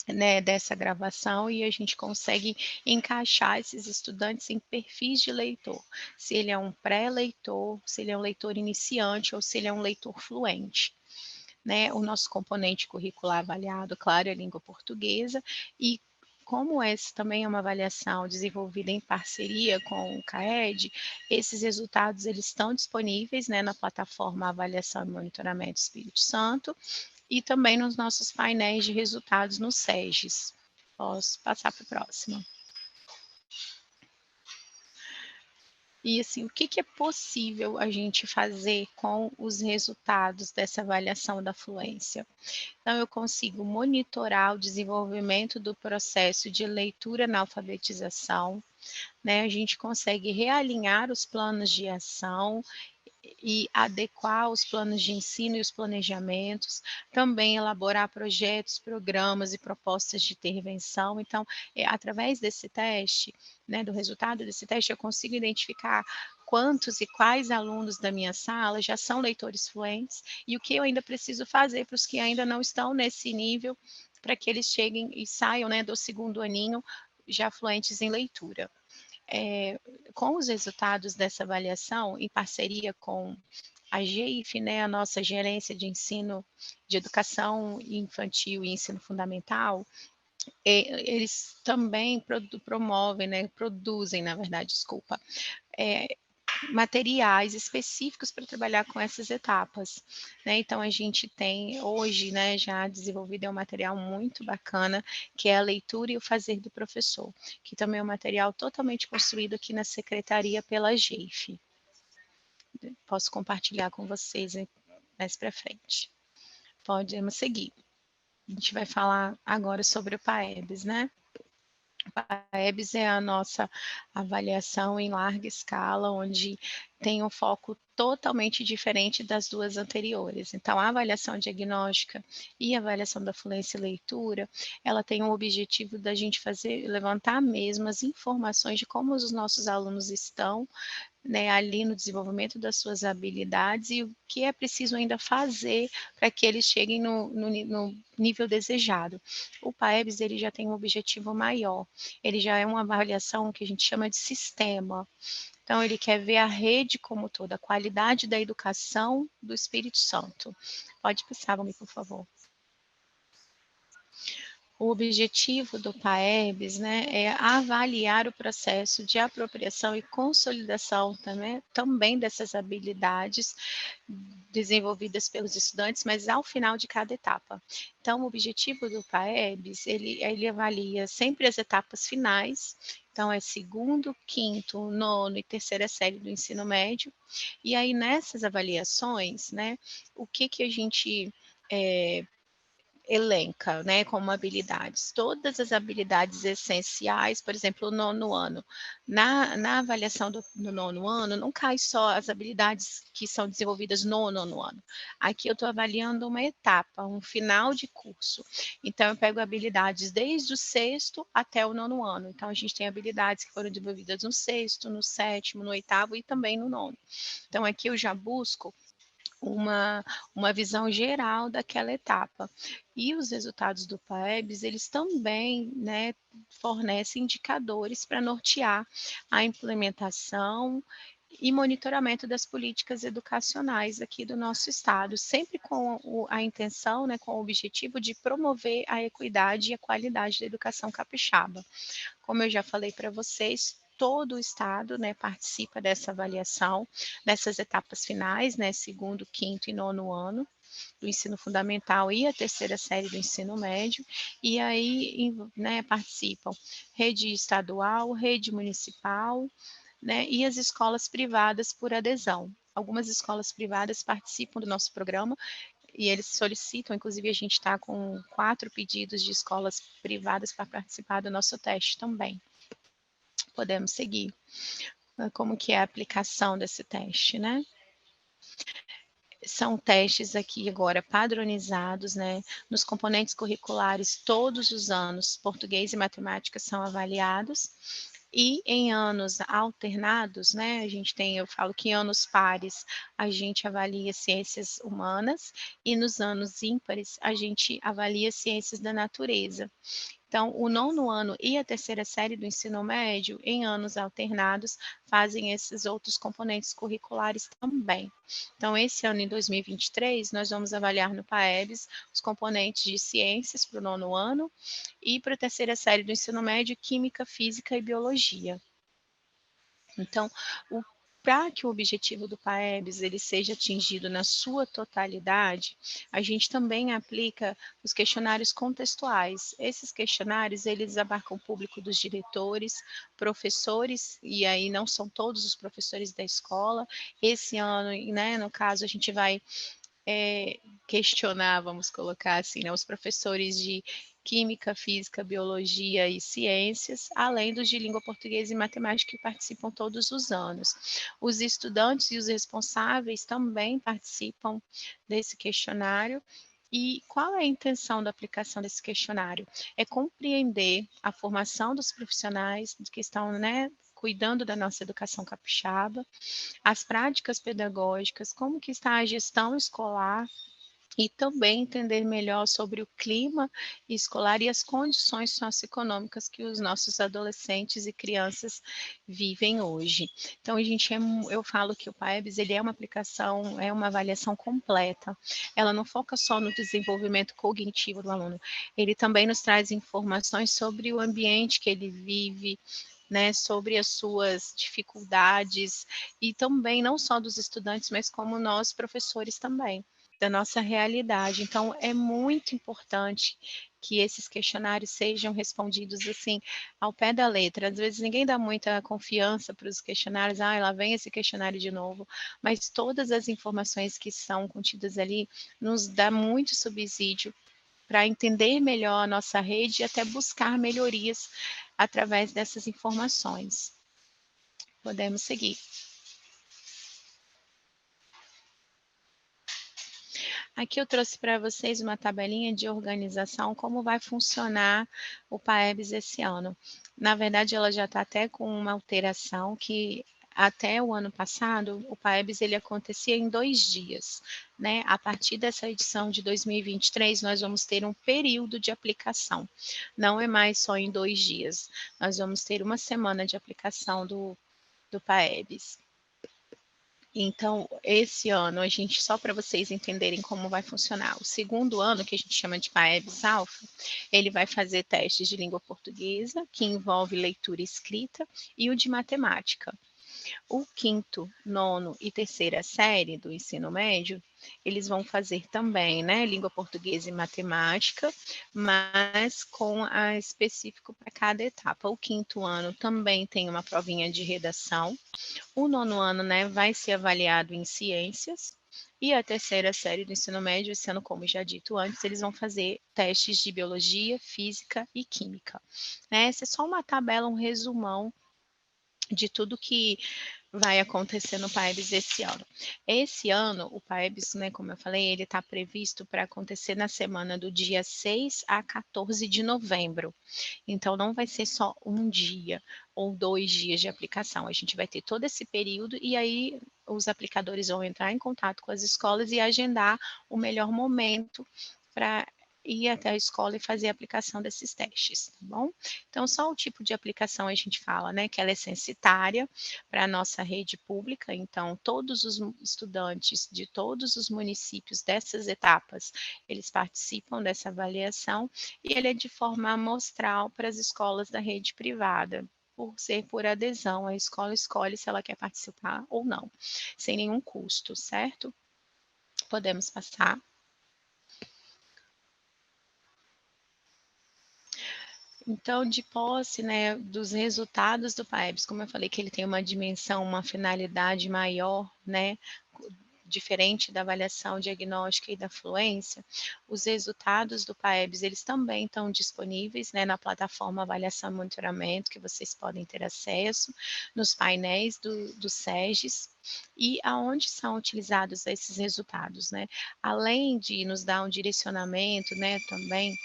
né, dessa gravação, e a gente consegue encaixar esses estudantes em perfis de leitor, se ele é um pré-leitor, se ele é um leitor iniciante ou se ele é um leitor fluente. Né? O nosso componente curricular avaliado, claro, é a língua portuguesa, e como essa também é uma avaliação desenvolvida em parceria com o CAED, esses resultados eles estão disponíveis, né, na plataforma Avaliação e Monitoramento Espírito Santo, e também nos nossos painéis de resultados no SEGES. Posso passar para o próximo. E assim, o que é possível a gente fazer com os resultados dessa avaliação da fluência? Então, eu consigo monitorar o desenvolvimento do processo de leitura na alfabetização, né? A gente consegue realinhar os planos de ação e adequar os planos de ensino e os planejamentos, também elaborar projetos, programas e propostas de intervenção. Então, através desse teste, né, do resultado desse teste, eu consigo identificar quantos e quais alunos da minha sala já são leitores fluentes e o que eu ainda preciso fazer para os que ainda não estão nesse nível, para que eles cheguem e saiam, né, do 2º aninho já fluentes em leitura. Com os resultados dessa avaliação, em parceria com a GEIF, né, a nossa Gerência de Ensino de Educação Infantil e Ensino Fundamental, eles também promovem, né, produzem, na verdade, desculpa, materiais específicos para trabalhar com essas etapas, né? Então a gente tem hoje, né, já desenvolvido um material muito bacana, que é a leitura e o fazer do professor, que também é um material totalmente construído aqui na secretaria pela GEIF. Posso compartilhar com vocês mais para frente. Podemos seguir. A gente vai falar agora sobre o PAEBS, né? A EBS é a nossa avaliação em larga escala, onde tem um foco totalmente diferente das 2 anteriores. Então, a avaliação diagnóstica e a avaliação da fluência e leitura, ela tem o objetivo da gente levantar mesmo as informações de como os nossos alunos estão, né, ali no desenvolvimento das suas habilidades e o que é preciso ainda fazer para que eles cheguem no nível desejado. O PAEBS ele já tem um objetivo maior, ele já é uma avaliação que a gente chama de sistema. Então, ele quer ver a rede como toda, a qualidade da educação do Espírito Santo. Pode passar, Vami, por favor. O objetivo do PAEBS, né, é avaliar o processo de apropriação e consolidação também dessas habilidades desenvolvidas pelos estudantes, mas ao final de cada etapa. Então, o objetivo do PAEBS, ele avalia sempre as etapas finais, então é 2º, 5º, 9º e 3ª série do ensino médio, e aí nessas avaliações, né, o que a gente elenca, né, como habilidades, todas as habilidades essenciais, por exemplo, o 9º ano. Na avaliação do 9º ano, não cai só as habilidades que são desenvolvidas no 9º ano. Aqui eu estou avaliando uma etapa, um final de curso. Então, eu pego habilidades desde o 6º até o 9º ano. Então, a gente tem habilidades que foram desenvolvidas no 6º, no 7º, no 8º e também no 9º. Então, aqui eu já busco uma visão geral daquela etapa. E os resultados do PAEBS, eles também, né, fornecem indicadores para nortear a implementação e monitoramento das políticas educacionais aqui do nosso estado, sempre com a intenção, né, com o objetivo de promover a equidade e a qualidade da educação capixaba. Como eu já falei para vocês, todo o estado, né, participa dessa avaliação, dessas etapas finais, né, 2º, 5º e 9º ano do ensino fundamental e a 3ª série do ensino médio, e aí, né, participam rede estadual, rede municipal, né, e as escolas privadas por adesão. Algumas escolas privadas participam do nosso programa e eles solicitam, inclusive a gente está com 4 pedidos de escolas privadas para participar do nosso teste também. Podemos seguir. como que é a aplicação desse teste, né? São testes aqui agora padronizados, né? Nos componentes curriculares, todos os anos, português e matemática são avaliados. E em anos alternados, né, eu falo que em anos pares a gente avalia ciências humanas e nos anos ímpares a gente avalia ciências da natureza. Então, o nono ano e a terceira série do ensino médio, em anos alternados, fazem esses outros componentes curriculares também. Então, esse ano, em 2023, nós vamos avaliar no PAEBS os componentes de ciências para o nono ano e para a terceira série do ensino médio, química, física e biologia. Então, para que o objetivo do PAEBS ele seja atingido na sua totalidade, a gente também aplica os questionários contextuais. Esses questionários, eles abarcam o público dos diretores, professores, e aí não são todos os professores da escola. Esse ano, né, no caso, a gente vai questionar, vamos colocar assim, né, os professores de Química, Física, Biologia e Ciências, além dos de Língua Portuguesa e Matemática que participam todos os anos. Os estudantes e os responsáveis também participam desse questionário. E qual é a intenção da aplicação desse questionário? É compreender a formação dos profissionais que estão, né, cuidando da nossa educação capixaba, as práticas pedagógicas, como que está a gestão escolar e também entender melhor sobre o clima escolar e as condições socioeconômicas que os nossos adolescentes e crianças vivem hoje. Então, eu falo que o PAEBS ele é uma aplicação, é uma avaliação completa. Ela não foca só no desenvolvimento cognitivo do aluno, ele também nos traz informações sobre o ambiente que ele vive, né, sobre as suas dificuldades e também não só dos estudantes, mas como nós professores também da nossa realidade. Então, é muito importante que esses questionários sejam respondidos assim, ao pé da letra. Às vezes ninguém dá muita confiança para os questionários, lá vem esse questionário de novo, mas todas as informações que são contidas ali nos dá muito subsídio para entender melhor a nossa rede e até buscar melhorias através dessas informações. Podemos seguir. Aqui eu trouxe para vocês uma tabelinha de organização, como vai funcionar o PAEBS esse ano. Na verdade, ela já está até com uma alteração que até o ano passado, o PAEBS ele acontecia em 2 dias, né? A partir dessa edição de 2023, nós vamos ter um período de aplicação. Não é mais só em 2 dias. Nós vamos ter uma semana de aplicação do PAEBS. Então, esse ano, só para vocês entenderem como vai funcionar, o segundo ano, que a gente chama de PAEBS Alpha, ele vai fazer testes de língua portuguesa, que envolve leitura e escrita, e o de matemática. O quinto, nono e terceira série do ensino médio, eles vão fazer também, né, língua portuguesa e matemática, mas com a específico para cada etapa. O quinto ano também tem uma provinha de redação. O nono ano, né, vai ser avaliado em ciências. E a terceira série do ensino médio, esse ano, como já dito antes, eles vão fazer testes de biologia, física e química. Né? Essa é só uma tabela, um resumão de tudo que vai acontecer no PAEBS esse ano. Esse ano, o PAEBS, né, como eu falei, ele está previsto para acontecer na semana do dia 6 a 14 de novembro. Então, não vai ser só um dia ou 2 dias de aplicação. A gente vai ter todo esse período e aí os aplicadores vão entrar em contato com as escolas e agendar o melhor momento para ir até a escola e fazer a aplicação desses testes, tá bom? Então, só o tipo de aplicação a gente fala, né, que ela é censitária para a nossa rede pública, então todos os estudantes de todos os municípios dessas etapas, eles participam dessa avaliação e ele é de forma amostral para as escolas da rede privada, por ser por adesão, a escola escolhe se ela quer participar ou não, sem nenhum custo, certo? Podemos passar. Então, de posse, né, dos resultados do PAEBS, como eu falei que ele tem uma dimensão, uma finalidade maior, né, diferente da avaliação diagnóstica e da fluência, os resultados do PAEBS, eles também estão disponíveis, né, na plataforma Avaliação e Monitoramento, que vocês podem ter acesso, nos painéis do SEGES, e aonde são utilizados esses resultados, né? Além de nos dar um direcionamento, né, também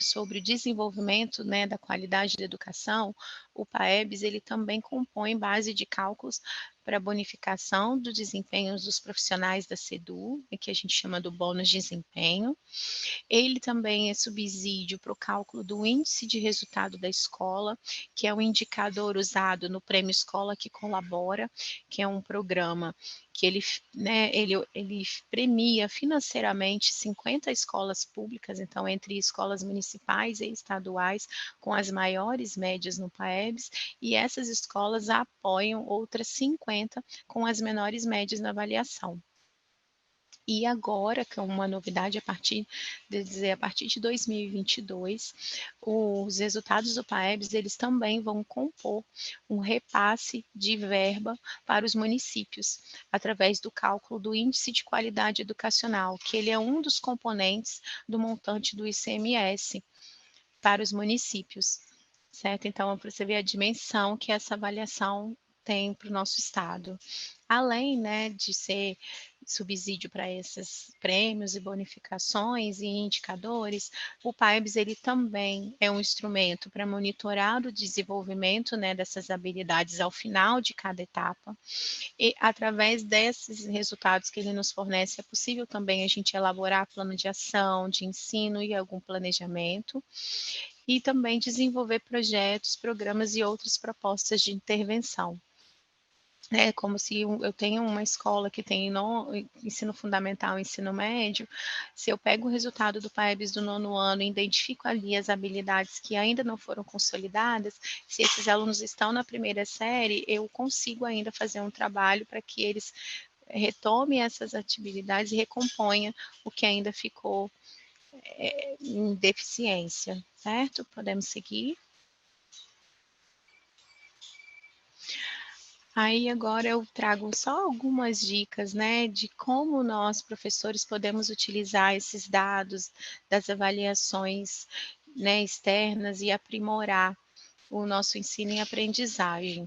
sobre o desenvolvimento, né, da qualidade da educação, o PAEBS ele também compõe base de cálculos para bonificação do desempenho dos profissionais da SEDU, que a gente chama do bônus de desempenho. Ele também é subsídio para o cálculo do índice de resultado da escola, que é um indicador usado no Prêmio Escola que Colabora, que é um programa que ele premia financeiramente 50 escolas públicas, então entre escolas municipais e estaduais, com as maiores médias no PAEBS, e essas escolas apoiam outras 50 com as menores médias na avaliação. E agora, que é uma novidade a partir de 2022, os resultados do PAEBS, eles também vão compor um repasse de verba para os municípios, através do cálculo do Índice de Qualidade Educacional, que ele é um dos componentes do montante do ICMS para os municípios, certo? Então, para você ver a dimensão que essa avaliação tem para o nosso estado. Além, né, de ser subsídio para esses prêmios e bonificações e indicadores, o PAEBS ele também é um instrumento para monitorar o desenvolvimento, né, dessas habilidades ao final de cada etapa, e através desses resultados que ele nos fornece, é possível também a gente elaborar plano de ação, de ensino e algum planejamento, e também desenvolver projetos, programas e outras propostas de intervenção. É como se eu tenho uma escola que tem ensino fundamental e ensino médio, se eu pego o resultado do PAEBS do 9º ano e identifico ali as habilidades que ainda não foram consolidadas, se esses alunos estão na primeira série, eu consigo ainda fazer um trabalho para que eles retomem essas atividades e recomponham o que ainda ficou em deficiência, certo? Podemos seguir. Aí agora eu trago só algumas dicas, né, de como nós, professores, podemos utilizar esses dados das avaliações, né, externas e aprimorar o nosso ensino e aprendizagem.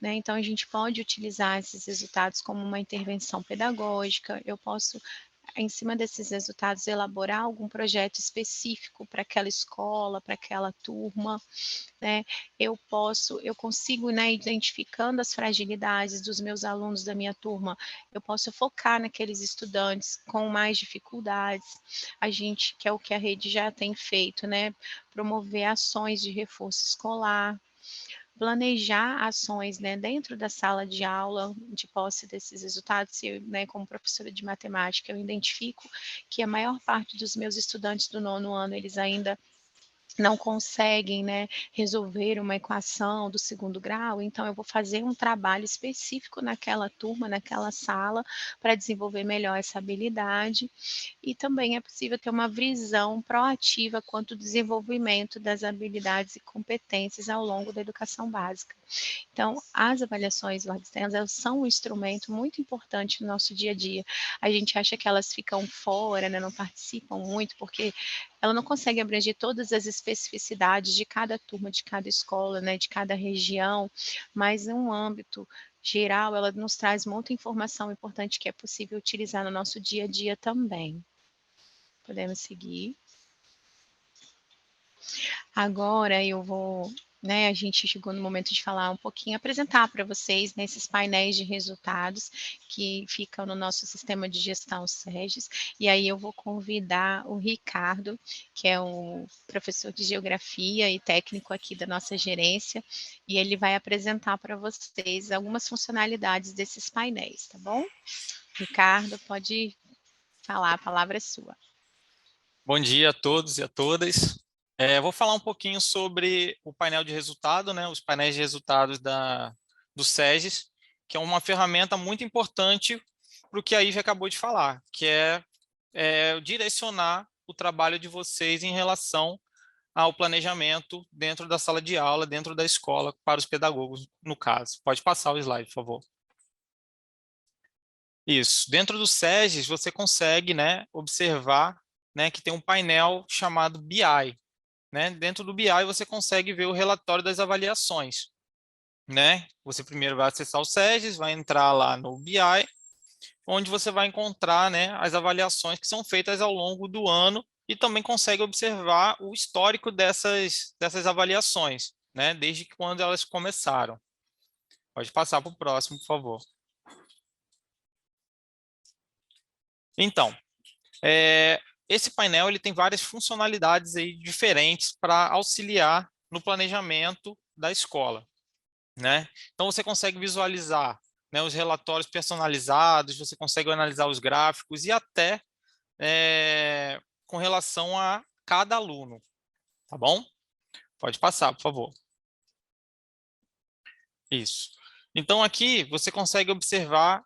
Né? Então, a gente pode utilizar esses resultados como uma intervenção pedagógica, eu posso, em cima desses resultados, elaborar algum projeto específico para aquela escola, para aquela turma, né? Eu consigo, né, identificando as fragilidades dos meus alunos da minha turma, eu posso focar naqueles estudantes com mais dificuldades, que é o que a rede já tem feito, né? Promover ações de reforço escolar, planejar ações, né, dentro da sala de aula, de posse desses resultados. Se eu, né, como professora de matemática, eu identifico que a maior parte dos meus estudantes do 9º ano, eles ainda não conseguem, né, resolver uma equação do 2º grau, então eu vou fazer um trabalho específico naquela turma, naquela sala, para desenvolver melhor essa habilidade, e também é possível ter uma visão proativa quanto ao desenvolvimento das habilidades e competências ao longo da educação básica. Então, as avaliações externas, elas são um instrumento muito importante no nosso dia a dia. A gente acha que elas ficam fora, né, não participam muito, porque ela não consegue abranger todas as especificidades de cada turma, de cada escola, né, de cada região, mas em um âmbito geral, ela nos traz muita informação importante que é possível utilizar no nosso dia a dia também. Podemos seguir. Agora eu vou, né, a gente chegou no momento de falar um pouquinho, apresentar para vocês, né, esses painéis de resultados que ficam no nosso sistema de gestão SEGES, e aí eu vou convidar o Ricardo, que é um professor de geografia e técnico aqui da nossa gerência, e ele vai apresentar para vocês algumas funcionalidades desses painéis, tá bom? Ricardo, pode falar, a palavra é sua. Bom dia a todos e a todas. Vou falar um pouquinho sobre o painel de resultado, né, os painéis de resultados do SEGES, que é uma ferramenta muito importante para o que a Ivy acabou de falar, que é direcionar o trabalho de vocês em relação ao planejamento dentro da sala de aula, dentro da escola, para os pedagogos, no caso. Pode passar o slide, por favor. Isso. Dentro do SEGES, você consegue, né, observar, né, que tem um painel chamado BI. Né? Dentro do BI, você consegue ver o relatório das avaliações. Né? Você primeiro vai acessar o SEGES, vai entrar lá no BI, onde você vai encontrar, né, as avaliações que são feitas ao longo do ano e também consegue observar o histórico dessas avaliações, né, desde quando elas começaram. Pode passar para o próximo, por favor. Então, esse painel ele tem várias funcionalidades aí diferentes para auxiliar no planejamento da escola. Né? Então, você consegue visualizar, né, os relatórios personalizados, você consegue analisar os gráficos e até com relação a cada aluno. Tá bom? Pode passar, por favor. Isso. Então, aqui você consegue observar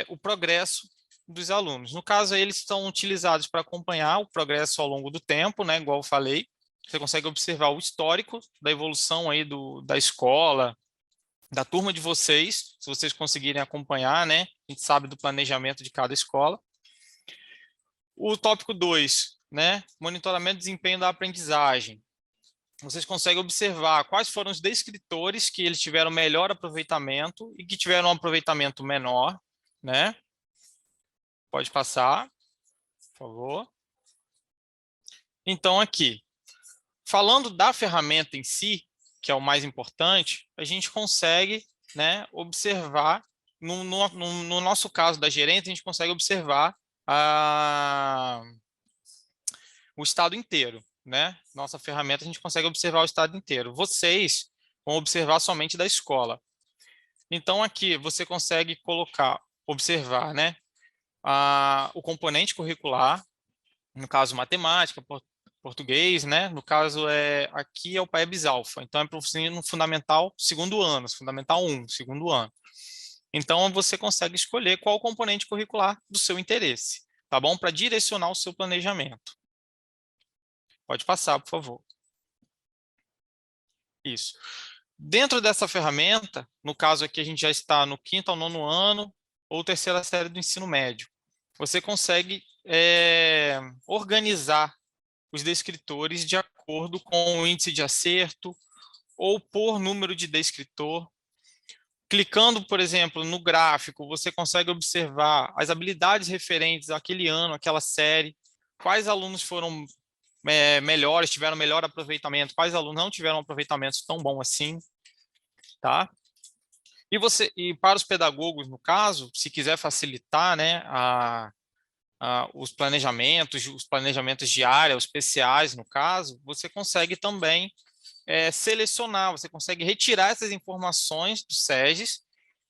o progresso dos alunos. No caso, eles são utilizados para acompanhar o progresso ao longo do tempo, né, igual eu falei. Você consegue observar o histórico da evolução aí da escola, da turma de vocês, se vocês conseguirem acompanhar, né? A gente sabe do planejamento de cada escola. O tópico 2, né? Monitoramento do desempenho da aprendizagem. Vocês conseguem observar quais foram os descritores que eles tiveram melhor aproveitamento e que tiveram um aproveitamento menor, né? Pode passar, por favor. Então, aqui, falando da ferramenta em si, que é o mais importante, a gente consegue, né, observar, no nosso caso da gerente, a gente consegue observar o estado inteiro. Né? Nossa ferramenta, a gente consegue observar o estado inteiro. Vocês vão observar somente da escola. Então, aqui você consegue observar, né, o componente curricular, no caso matemática, português, né? No caso, aqui é o PAEBS Alpha, então é para o ensino fundamental segundo ano, fundamental 1, segundo ano. Então, você consegue escolher qual o componente curricular do seu interesse, tá bom? Para direcionar o seu planejamento. Pode passar, por favor. Isso. Dentro dessa ferramenta, no caso aqui a gente já está no 5º ao 9º ano, ou terceira série do ensino médio, você consegue organizar os descritores de acordo com o índice de acerto ou por número de descritor. Clicando, por exemplo, no gráfico, você consegue observar as habilidades referentes àquele ano, àquela série, quais alunos foram melhores, tiveram melhor aproveitamento, quais alunos não tiveram um aproveitamento tão bom assim, tá? E para os pedagogos, no caso, se quiser facilitar, né, os planejamentos de área, os PCAs, no caso, você consegue também selecionar, você consegue retirar essas informações do SEGES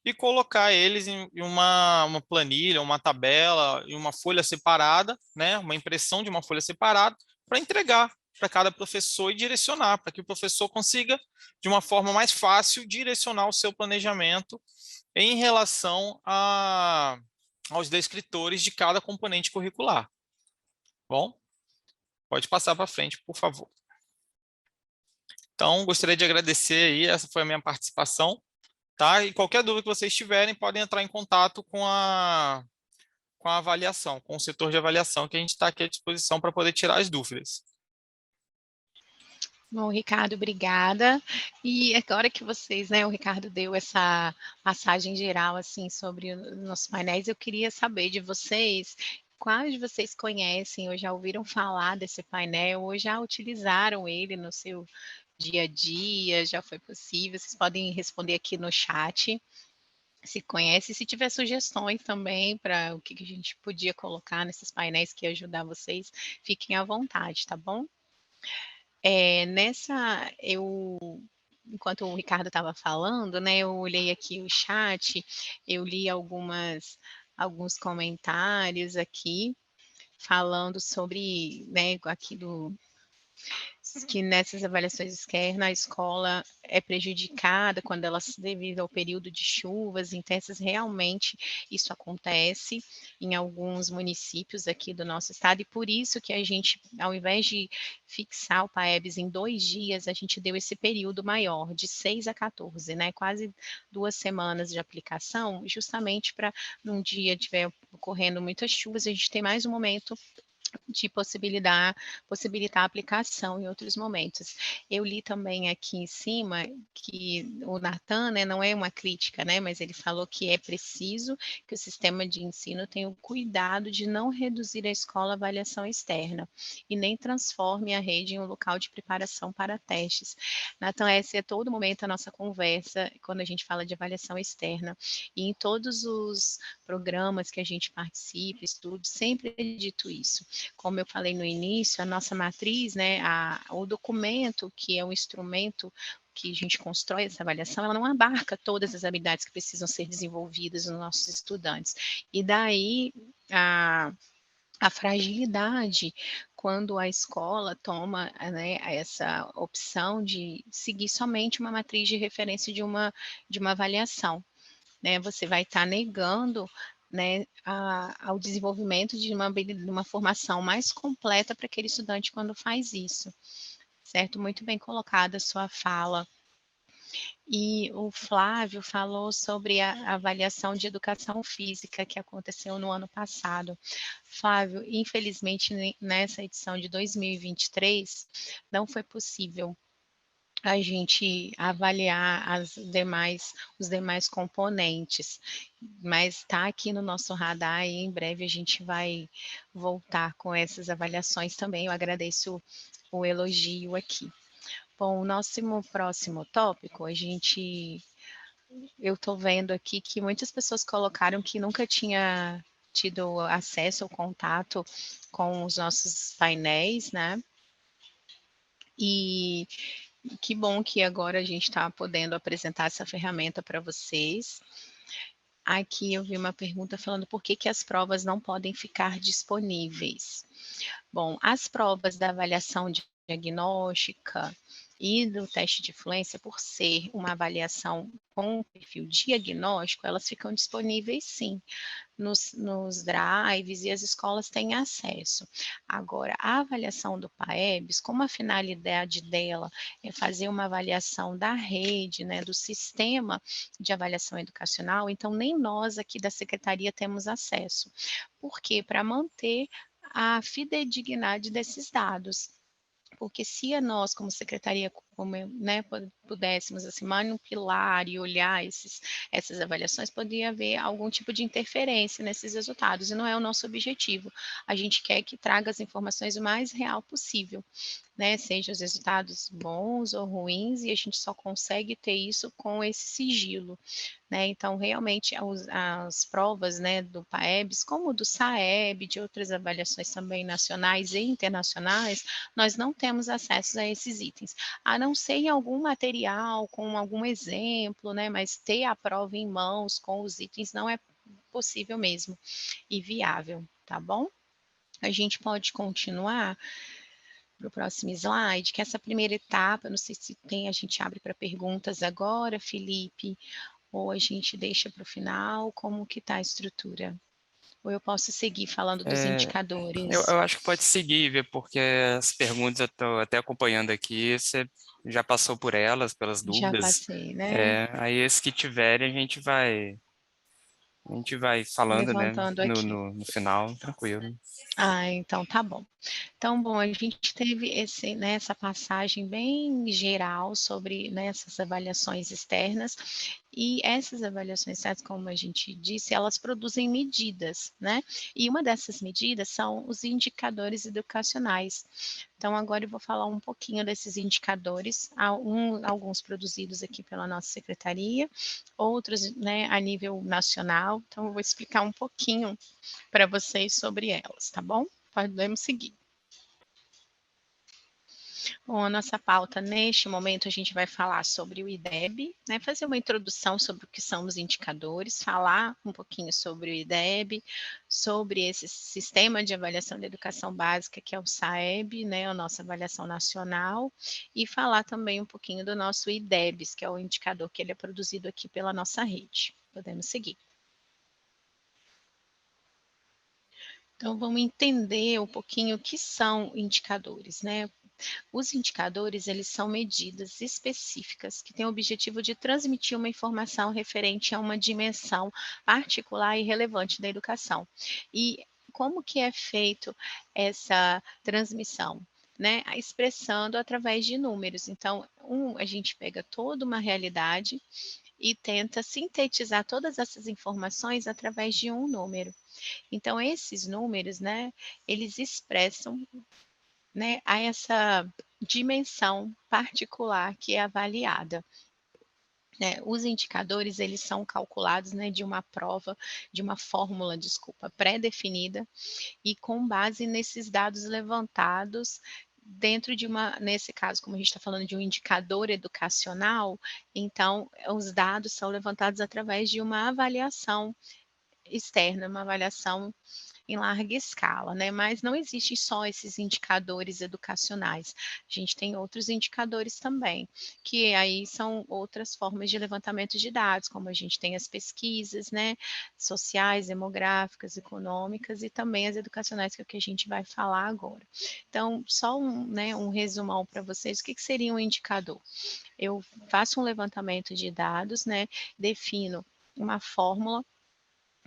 e colocar eles em uma planilha, uma tabela, em uma folha separada, né, uma impressão de uma folha separada, para entregar para cada professor e direcionar, para que o professor consiga, de uma forma mais fácil, direcionar o seu planejamento em relação aos descritores de cada componente curricular. Bom, pode passar para frente, por favor. Então, gostaria de agradecer aí, essa foi a minha participação, tá? E qualquer dúvida que vocês tiverem, podem entrar em contato com a avaliação, com o setor de avaliação, que a gente está aqui à disposição para poder tirar as dúvidas. Bom, Ricardo, obrigada. E agora que vocês, né, o Ricardo deu essa passagem geral, assim, sobre os nossos painéis, eu queria saber de vocês, quais de vocês conhecem ou já ouviram falar desse painel, ou já utilizaram ele no seu dia a dia, já foi possível? Vocês podem responder aqui no chat, se conhece, se tiver sugestões também para o que a gente podia colocar nesses painéis que ia ajudar vocês, fiquem à vontade, tá bom? Enquanto o Ricardo estava falando, né, eu olhei aqui o chat, eu li alguns comentários aqui, falando sobre, né, que nessas avaliações externas a escola é prejudicada quando elas devido ao período de chuvas intensas, realmente isso acontece em alguns municípios aqui do nosso estado, e por isso que a gente, ao invés de fixar o PAEBS em 2 dias, a gente deu esse período maior, de 6 a 14, né, quase 2 semanas de aplicação, justamente para num dia tiver ocorrendo muitas chuvas, a gente tem mais um momento de possibilitar a aplicação em outros momentos. Eu li também aqui em cima que o Natan, né, não é uma crítica, né, mas ele falou que é preciso que o sistema de ensino tenha o cuidado de não reduzir a escola à avaliação externa e nem transforme a rede em um local de preparação para testes. Natan, essa é todo momento a nossa conversa quando a gente fala de avaliação externa, e em todos os programas que a gente participa, estudos, sempre é dito isso. Como eu falei no início, a nossa matriz, né, o documento, que é um instrumento que a gente constrói essa avaliação, ela não abarca todas as habilidades que precisam ser desenvolvidas nos nossos estudantes. E daí a fragilidade quando a escola toma, né, essa opção de seguir somente uma matriz de referência de uma avaliação, né, você vai estar negando, né, ao desenvolvimento de uma formação mais completa para aquele estudante quando faz isso, certo? Muito bem colocada a sua fala. E o Flávio falou sobre a avaliação de educação física que aconteceu no ano passado. Flávio, infelizmente, nessa edição de 2023, não foi possível a gente avaliar os demais componentes, mas está aqui no nosso radar e em breve a gente vai voltar com essas avaliações também. Eu agradeço o elogio aqui. Bom, o nosso próximo tópico, eu estou vendo aqui que muitas pessoas colocaram que nunca tinha tido acesso ou contato com os nossos painéis, né? E que bom que agora a gente está podendo apresentar essa ferramenta para vocês. Aqui eu vi uma pergunta falando por que as provas não podem ficar disponíveis. Bom, as provas da avaliação diagnóstica e do teste de fluência, por ser uma avaliação com perfil diagnóstico, elas ficam disponíveis sim, nos drives, e as escolas têm acesso. Agora, a avaliação do PAEBS, como a finalidade dela é fazer uma avaliação da rede, né, do sistema de avaliação educacional, então nem nós aqui da secretaria temos acesso. Por quê? Para manter a fidedignidade desses dados. Porque se nós, como secretaria, né, pudéssemos assim, manipular e olhar essas avaliações, poderia haver algum tipo de interferência nesses resultados, e não é o nosso objetivo. A gente quer que traga as informações o mais real possível, né, sejam os resultados bons ou ruins, e a gente só consegue ter isso com esse sigilo, né, então realmente as provas, né, do PAEBS, como do SAEB, de outras avaliações também nacionais e internacionais, nós não temos acesso a esses itens, a não ser em algum material, com algum exemplo, né, mas ter a prova em mãos com os itens não é possível mesmo e viável, tá bom? A gente pode continuar para o próximo slide, que essa primeira etapa, não sei se tem, a gente abre para perguntas agora, Felipe, ou a gente deixa para o final, como que está a estrutura? Ou eu posso seguir falando dos indicadores? Eu acho que pode seguir, ver, porque as perguntas eu estou até acompanhando aqui, você já passou por elas, pelas Já dúvidas. passei, né? Aí esses que tiverem, a gente vai falando, né, Levantando aqui. no final, tranquilo. Ah, então tá bom. Então, bom, a gente teve essa passagem bem geral sobre, né, essas avaliações externas, e essas avaliações externas, como a gente disse, elas produzem medidas, né? E uma dessas medidas são os indicadores educacionais. Então, agora eu vou falar um pouquinho desses indicadores, alguns produzidos aqui pela nossa secretaria, outros, né, a nível nacional. Então, eu vou explicar um pouquinho para vocês sobre elas, tá bom? Podemos seguir. Bom, a nossa pauta neste momento a gente vai falar sobre o IDEB, né, fazer uma introdução sobre o que são os indicadores, falar um pouquinho sobre o IDEB, sobre esse sistema de avaliação da educação básica que é o SAEB, né, a nossa avaliação nacional, e falar também um pouquinho do nosso IDEBS, que é o indicador que ele é produzido aqui pela nossa rede. Podemos seguir. Então, vamos entender um pouquinho o que são indicadores, né? Os indicadores, eles são medidas específicas que têm o objetivo de transmitir uma informação referente a uma dimensão particular e relevante da educação. E como que é feito essa transmissão? Né, expressando através de números. Então, a gente pega toda uma realidade e tenta sintetizar todas essas informações através de um número. Então, esses números, né, eles expressam, né, a essa dimensão particular que é avaliada. Né, os indicadores, eles são calculados, né, de uma prova, de uma fórmula, desculpa, pré-definida, e com base nesses dados levantados dentro de nesse caso, como a gente está falando de um indicador educacional, então os dados são levantados através de uma avaliação externa, uma avaliação em larga escala, né? Mas não existem só esses indicadores educacionais. A gente tem outros indicadores também, que aí são outras formas de levantamento de dados, como a gente tem as pesquisas, né? Sociais, demográficas, econômicas e também as educacionais, que é o que a gente vai falar agora. Então, só um resumão para vocês, o que seria um indicador? Eu faço um levantamento de dados, né? Defino uma fórmula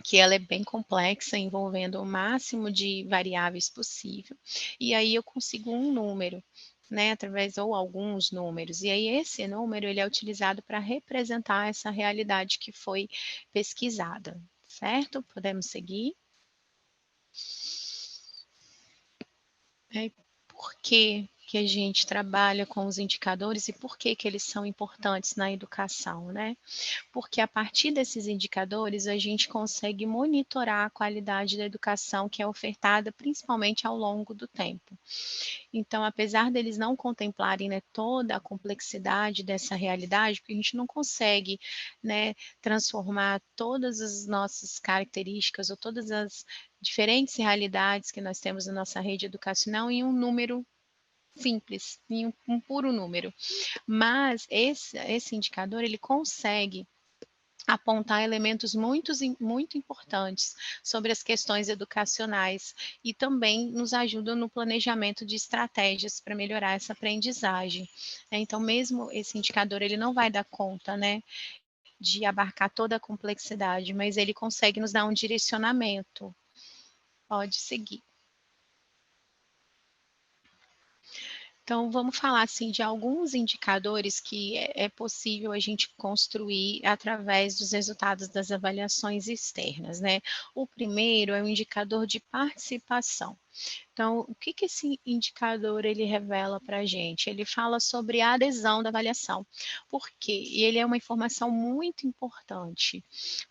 que ela é bem complexa, envolvendo o máximo de variáveis possível, e aí eu consigo um número, né, através ou alguns números, e aí esse número ele é utilizado para representar essa realidade que foi pesquisada, certo? Podemos seguir? Por que a gente trabalha com os indicadores e por que eles são importantes na educação, né? Porque a partir desses indicadores a gente consegue monitorar a qualidade da educação que é ofertada principalmente ao longo do tempo. Então, apesar deles não contemplarem, né, toda a complexidade dessa realidade, porque a gente não consegue, né, transformar todas as nossas características ou todas as diferentes realidades que nós temos na nossa rede educacional em um número simples, em um puro número. Mas esse indicador, ele consegue apontar elementos muito importantes sobre as questões educacionais e também nos ajudam no planejamento de estratégias para melhorar essa aprendizagem. Então, mesmo esse indicador, ele não vai dar conta, né, de abarcar toda a complexidade, mas ele consegue nos dar um direcionamento. Pode seguir. Então, vamos falar assim de alguns indicadores que é possível a gente construir através dos resultados das avaliações externas, né? O primeiro é o indicador de participação. Então, o que esse indicador ele revela para a gente? Ele fala sobre a adesão da avaliação. Por quê? E ele é uma informação muito importante,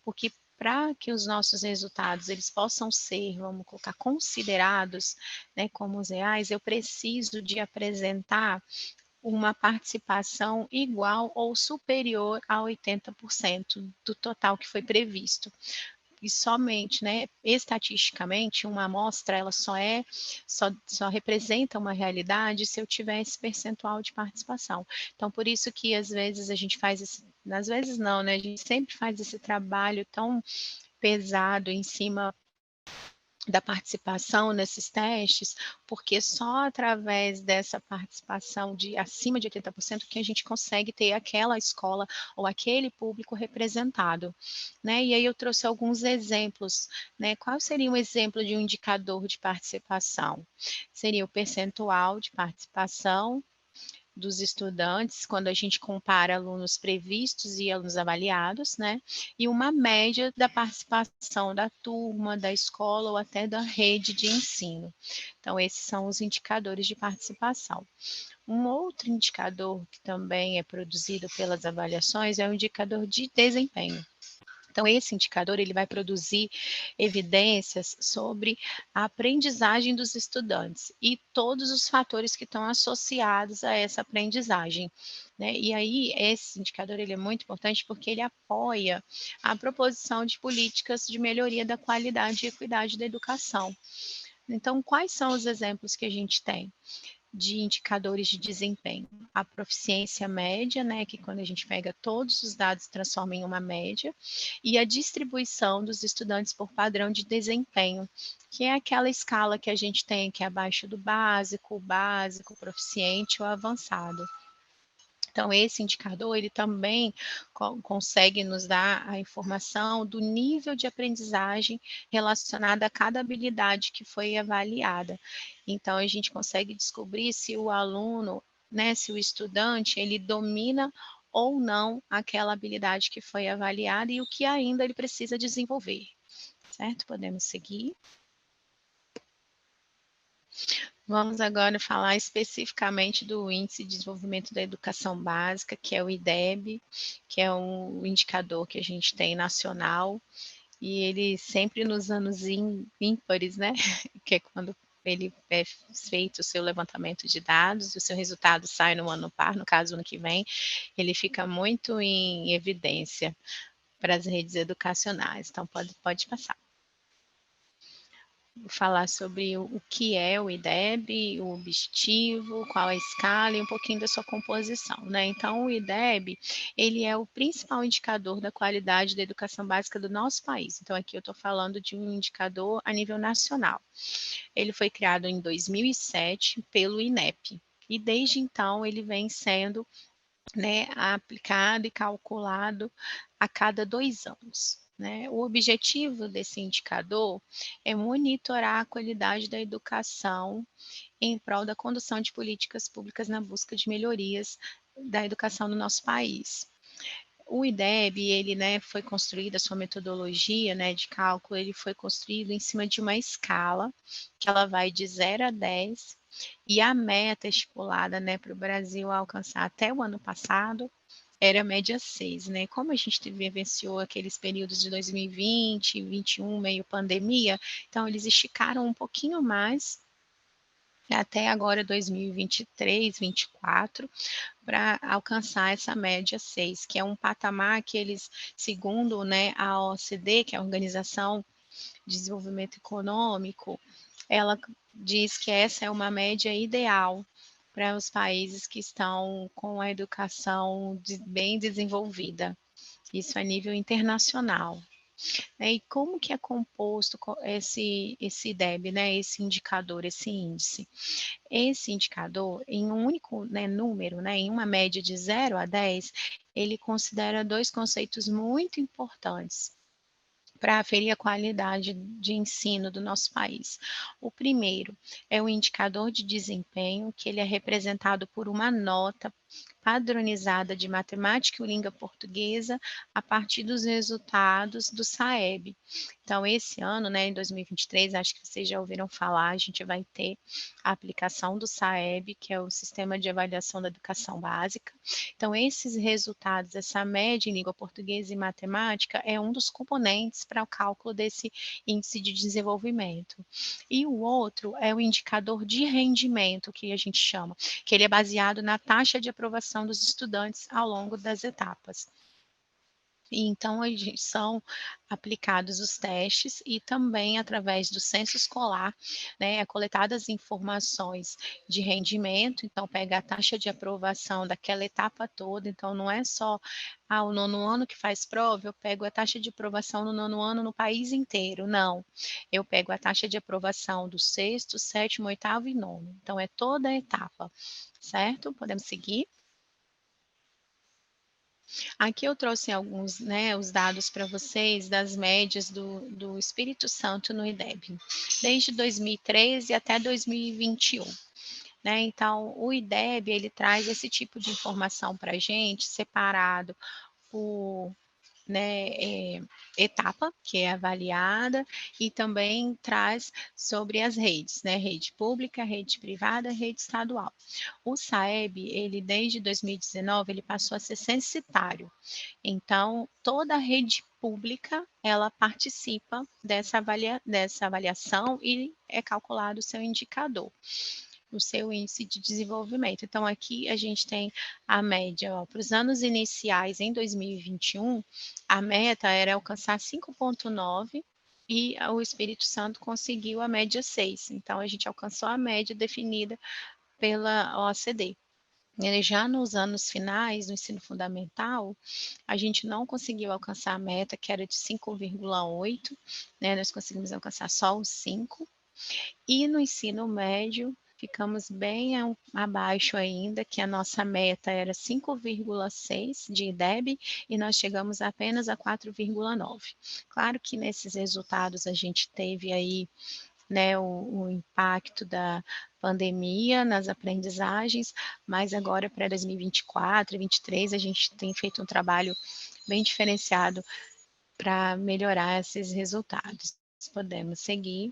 porque para que os nossos resultados eles possam ser, vamos colocar, considerados, né, como os reais, eu preciso de apresentar uma participação igual ou superior a 80% do total que foi previsto. E somente, né, estatisticamente, uma amostra, ela só representa uma realidade se eu tiver esse percentual de participação. Então, por isso que às vezes a gente faz às vezes não, né, a gente sempre faz esse trabalho tão pesado em cima da participação nesses testes, porque só através dessa participação de acima de 80% que a gente consegue ter aquela escola ou aquele público representado, né? E aí eu trouxe alguns exemplos, né? Qual seria um exemplo de um indicador de participação? Seria o percentual de participação dos estudantes, quando a gente compara alunos previstos e alunos avaliados, né? E uma média da participação da turma, da escola ou até da rede de ensino. Então, esses são os indicadores de participação. Um outro indicador que também é produzido pelas avaliações é o indicador de desempenho. Então, esse indicador ele vai produzir evidências sobre a aprendizagem dos estudantes e todos os fatores que estão associados a essa aprendizagem, né? E aí, esse indicador ele é muito importante porque ele apoia a proposição de políticas de melhoria da qualidade e equidade da educação. Então, quais são os exemplos que a gente tem de indicadores de desempenho? A proficiência média, né, que quando a gente pega todos os dados e transforma em uma média, e a distribuição dos estudantes por padrão de desempenho, que é aquela escala que a gente tem, que é abaixo do básico, proficiente ou avançado. Então, esse indicador, ele também consegue nos dar a informação do nível de aprendizagem relacionada a cada habilidade que foi avaliada. Então, a gente consegue descobrir se o aluno, né, se o estudante, ele domina ou não aquela habilidade que foi avaliada e o que ainda ele precisa desenvolver, certo? Podemos seguir. Vamos agora falar especificamente do Índice de Desenvolvimento da Educação Básica, que é o IDEB, que é um indicador que a gente tem nacional, e ele sempre nos anos ímpares, né, que é quando ele é feito o seu levantamento de dados, o seu resultado sai no ano par, no caso, ano que vem, ele fica muito em evidência para as redes educacionais. Então, pode passar. Falar sobre o que é o IDEB, o objetivo, qual a escala e um pouquinho da sua composição, né? Então, o IDEB, ele é o principal indicador da qualidade da educação básica do nosso país. Então, aqui eu estou falando de um indicador a nível nacional. Ele foi criado em 2007 pelo INEP, e desde então ele vem sendo, né, aplicado e calculado a cada 2 anos. Né? O objetivo desse indicador é monitorar a qualidade da educação em prol da condução de políticas públicas na busca de melhorias da educação no nosso país. O IDEB, ele, né, foi construído, a sua metodologia, né, de cálculo, ele foi construído em cima de uma escala, que ela vai de 0 a 10, e a meta estipulada, né, para o Brasil alcançar até o ano passado era a média 6, né? Como a gente vivenciou aqueles períodos de 2020, 2021, meio pandemia, então eles esticaram um pouquinho mais até agora 2023, 2024, para alcançar essa média 6, que é um patamar que eles, segundo, né, a OCDE, que é a Organização de Desenvolvimento Econômico, ela diz que essa é uma média ideal para os países que estão com a educação bem desenvolvida, isso a nível internacional. E como que é composto esse IDEB, né, esse indicador, esse índice? Esse indicador, em um único, né, número, né, em uma média de 0 a 10, ele considera 2 conceitos muito importantes para aferir a qualidade de ensino do nosso país. O primeiro é o indicador de desempenho, que ele é representado por uma nota padronizada de matemática e língua portuguesa a partir dos resultados do SAEB. Então, esse ano, né, em 2023, acho que vocês já ouviram falar, a gente vai ter a aplicação do SAEB, que é o Sistema de Avaliação da Educação Básica. Então, esses resultados, essa média em língua portuguesa e matemática, é um dos componentes para o cálculo desse índice de desenvolvimento. E o outro é o indicador de rendimento, que a gente chama, que ele é baseado na taxa de aprovação dos estudantes ao longo das etapas. E então, são aplicados os testes e também através do censo escolar, né, é coletadas informações de rendimento, então pega a taxa de aprovação daquela etapa toda, então não é só o 9º ano que faz prova, eu pego a taxa de aprovação no 9º ano no país inteiro, não. Eu pego a taxa de aprovação do 6º, 7º, 8º e 9º, então é toda a etapa, certo? Podemos seguir? Aqui eu trouxe alguns, né, os dados para vocês das médias do Espírito Santo no IDEB, desde 2013 até 2021. Né? Então, o IDEB, ele traz esse tipo de informação para a gente, separado por, né, etapa que é avaliada e também traz sobre as redes, né, rede pública, rede privada, rede estadual. O SAEB, ele desde 2019, ele passou a ser censitário. Então, toda a rede pública, ela participa dessa avaliação e é calculado o seu indicador, o seu índice de desenvolvimento. Então, aqui a gente tem a média, para os anos iniciais, em 2021, a meta era alcançar 5,9 e o Espírito Santo conseguiu a média 6. Então, a gente alcançou a média definida pela OCDE. Já nos anos finais do ensino fundamental, a gente não conseguiu alcançar a meta, que era de 5,8, né? Nós conseguimos alcançar só os 5. E no ensino médio, ficamos bem abaixo ainda, que a nossa meta era 5,6 de IDEB e nós chegamos apenas a 4,9. Claro que nesses resultados a gente teve aí, né, o impacto da pandemia nas aprendizagens, mas agora para 2024 e 2023 a gente tem feito um trabalho bem diferenciado para melhorar esses resultados. Podemos seguir.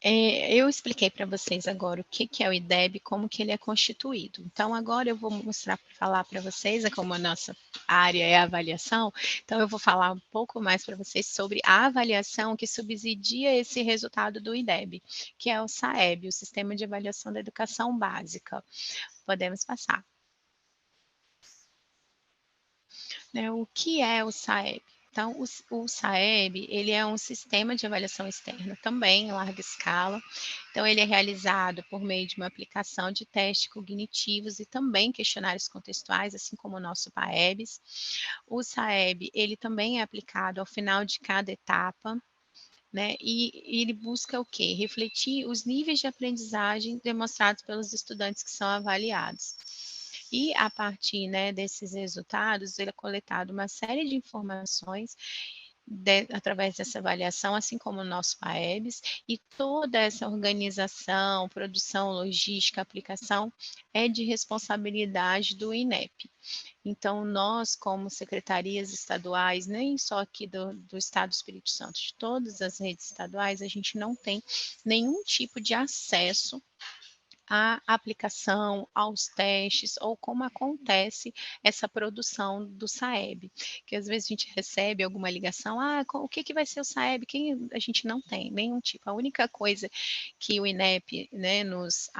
Eu expliquei para vocês agora o que é o IDEB, como que ele é constituído. Então, agora eu vou falar para vocês, como a nossa área é a avaliação, então eu vou falar um pouco mais para vocês sobre a avaliação que subsidia esse resultado do IDEB, que é o SAEB, o Sistema de Avaliação da Educação Básica. Podemos passar. O que é o SAEB? Então, o SAEB, ele é um sistema de avaliação externa, também em larga escala. Então, ele é realizado por meio de uma aplicação de testes cognitivos e também questionários contextuais, assim como o nosso PAEBS. O SAEB, ele também é aplicado ao final de cada etapa, né? E ele busca o quê? Refletir os níveis de aprendizagem demonstrados pelos estudantes que são avaliados. E a partir, né, desses resultados, ele é coletado uma série de informações através dessa avaliação, assim como o nosso PAEBS, e toda essa organização, produção, logística, aplicação é de responsabilidade do INEP. Então, nós, como secretarias estaduais, nem só aqui do Estado do Espírito Santo, de todas as redes estaduais, a gente não tem nenhum tipo de acesso à aplicação, aos testes, ou como acontece essa produção do SAEB, que às vezes a gente recebe alguma ligação, o que vai ser o SAEB? A gente não tem nenhum tipo, a única coisa que o INEP, né, nos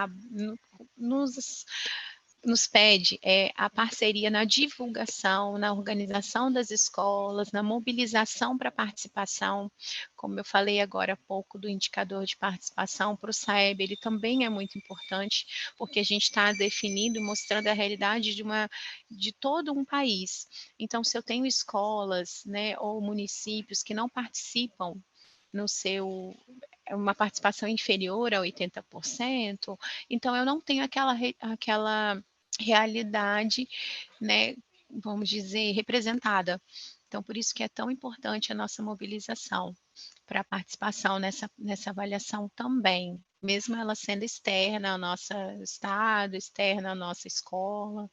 pede a parceria na divulgação, na organização das escolas, na mobilização para participação, como eu falei agora há pouco do indicador de participação para o SAEB, ele também é muito importante, porque a gente está definindo e mostrando a realidade de todo um país. Então, se eu tenho escolas, né, ou municípios que não participam uma participação inferior a 80%, então eu não tenho aquela realidade, né, vamos dizer, representada. Então, por isso que é tão importante a nossa mobilização para a participação nessa avaliação também, mesmo ela sendo externa ao nosso estado, externa à nossa escola,